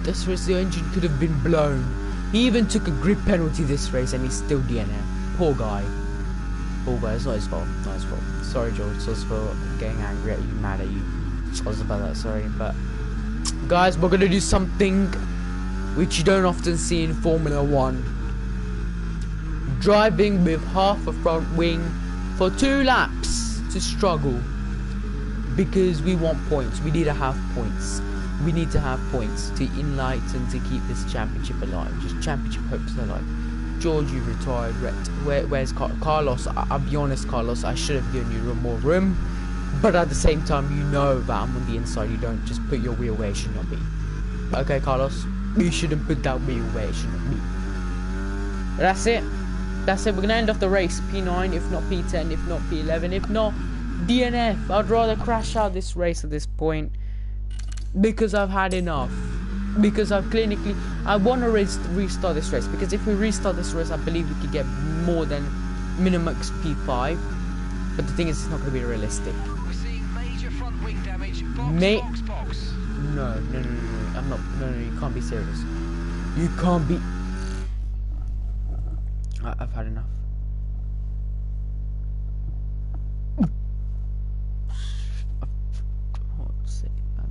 this race your engine could have been blown. He even took a grip penalty this race and he's still DNF. Poor guy. Poor guy. It's not his fault. Not his fault. Sorry, George. Sorry for getting angry at you, mad at you. Sorry about that. Sorry, but guys, we're gonna do something which you don't often see in Formula 1. Driving with half a front wing for 2 laps to struggle. Because we want points. We need to have points. We need to have points to enlighten, to keep this championship alive. Just championship hopes alive. George, you retired. Where's Carlos? I'll be honest, Carlos. I should have given you more room. But at the same time, you know that I'm on the inside. You don't just put your wheel where it should not be. Okay, Carlos. You shouldn't put that wheel where it should not be. But that's it. That's it. We're going to end off the race. P9, if not P10, if not P11, if not DNF. I'd rather crash out this race at this point. Because I've had enough. Because I've clinically... I want to restart this race. Because if we restart this race, I believe we could get more than minimux P5. But the thing is, it's not going to be realistic. We're seeing major front wing damage. Box. No. I'm not... No, you can't be serious. You can't be... I've had enough.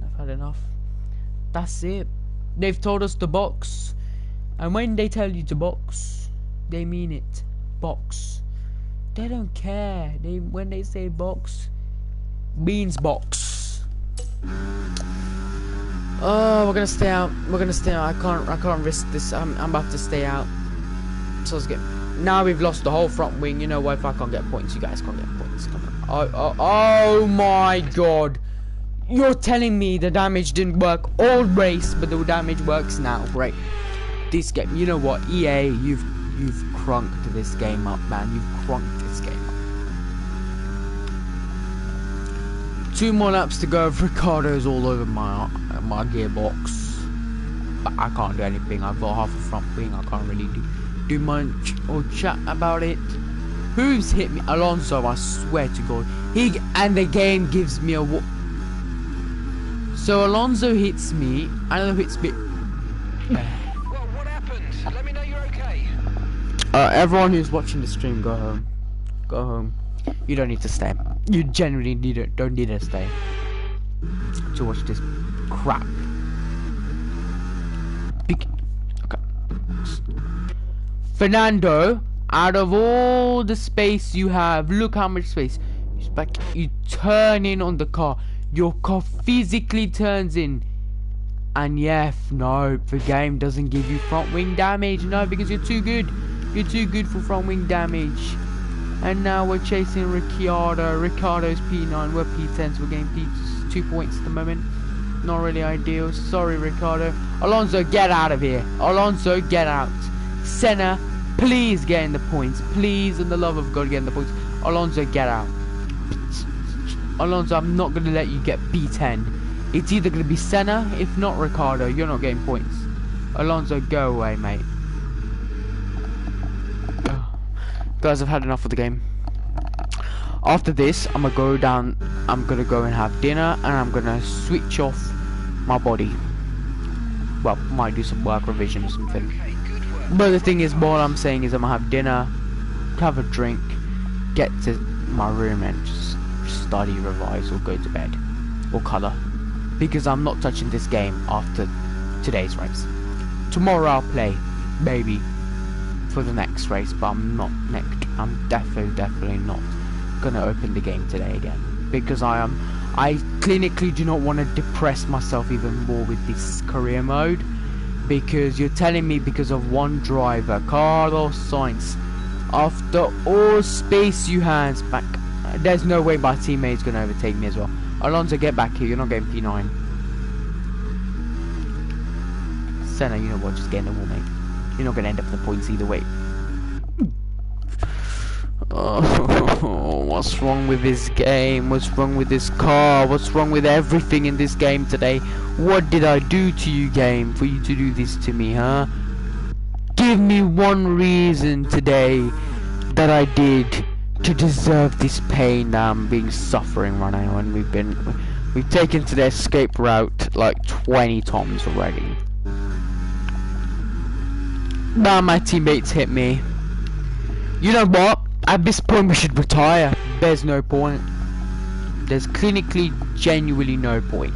I've had enough. That's it. They've told us to box. And when they tell you to box, they mean it. Box. They don't care. When they say box, means box. Oh, we're gonna stay out. We're gonna stay out. I can't risk this. I'm about to stay out. So let's get. Now we've lost the whole front wing. You know what? If I can't get points, you guys can't get points. Come on. Oh my God! You're telling me the damage didn't work all race, but the damage works now. Great. This game. You know what? EA, you've crunked this game up, man. You've crunked this game up. 2 more laps to go. Ricardo's all over my gearbox, but I can't do anything. I've got half a front wing. I can't really do much or chat about it. Who's hit me? Alonso, I swear to God. And the game gives me a so Alonso hits me. Alonso hits me. Well, what happened? Let me know you're okay. Everyone who's watching the stream, go home. Go home. You don't need to stay. You genuinely don't need to stay to watch this crap. Okay. Fernando, out of all the space you have, look how much space. You turn in on the car. Your car physically turns in. And no, the game doesn't give you front wing damage. No, because you're too good. You're too good for front wing damage. And now we're chasing Ricciardo. Ricciardo's P9. We're P10s. We're getting 2 points at the moment. Not really ideal. Sorry, Ricciardo. Alonso, get out of here. Alonso, get out. Senna, please get in the points. Please, in the love of God, get in the points. Alonso, get out. Alonso, I'm not going to let you get P10. It's either going to be Senna, if not Ricciardo. You're not getting points. Alonso, go away, mate. Guys, I've had enough of the game. After this, I'm gonna go down. I'm gonna go and have dinner, and I'm gonna switch off my body. Well, might do some work revision or something. But the thing is, what I'm saying is, I'm gonna have dinner, have a drink, get to my room, and just study, revise, or go to bed, or colour, because I'm not touching this game after today's race. Tomorrow I'll play, maybe, for the next race, but I'm definitely not gonna open the game today again, because I clinically do not want to depress myself even more with this career mode, because you're telling me because of one driver, Carlos Sainz, after all space you hands back, there's no way my teammate's gonna overtake me as well. Alonso, get back here, you're not getting P9. Senna, you know what, just get in the wall, mate. You're not gonna end up the points either way. Oh, what's wrong with this game? What's wrong with this car? What's wrong with everything in this game today? What did I do to you, game, for you to do this to me, huh? Give me one reason today that I did to deserve this pain that I'm being suffering right now, and we've taken to the escape route like 20 times already. Now my teammates hit me. You know what? At this point we should retire. There's no point. There's clinically, genuinely no point.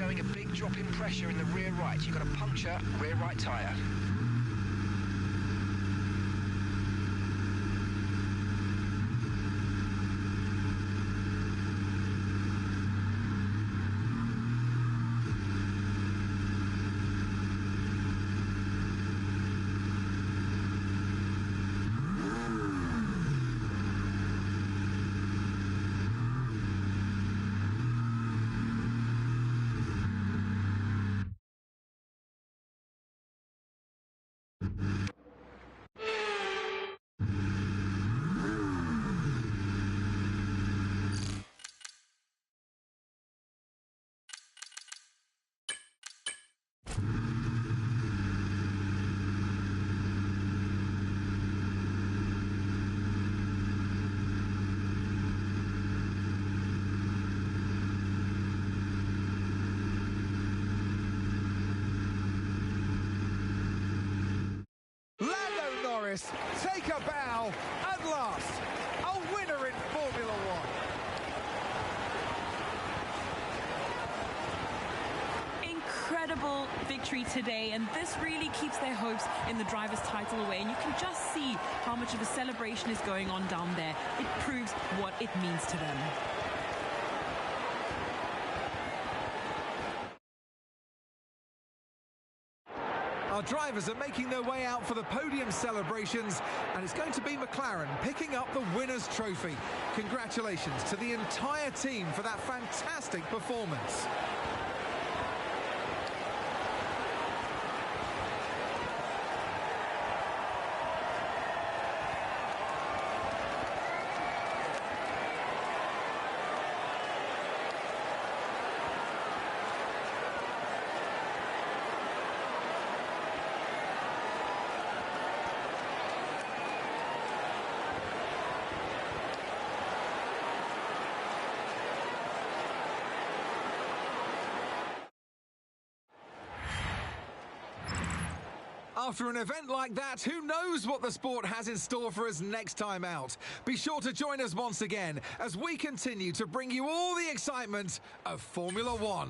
showing a big drop in pressure in the rear right. You've got a puncture rear right tyre. Take a bow, at last, a winner in Formula One. Incredible victory today, and this really keeps their hopes in the driver's title away, and you can just see how much of a celebration is going on down there. It proves what it means to them. Our drivers are making their way out for the podium celebrations, and it's going to be McLaren picking up the winner's trophy. Congratulations to the entire team for that fantastic performance. After an event like that, who knows what the sport has in store for us next time out? Be sure to join us once again as we continue to bring you all the excitement of Formula One.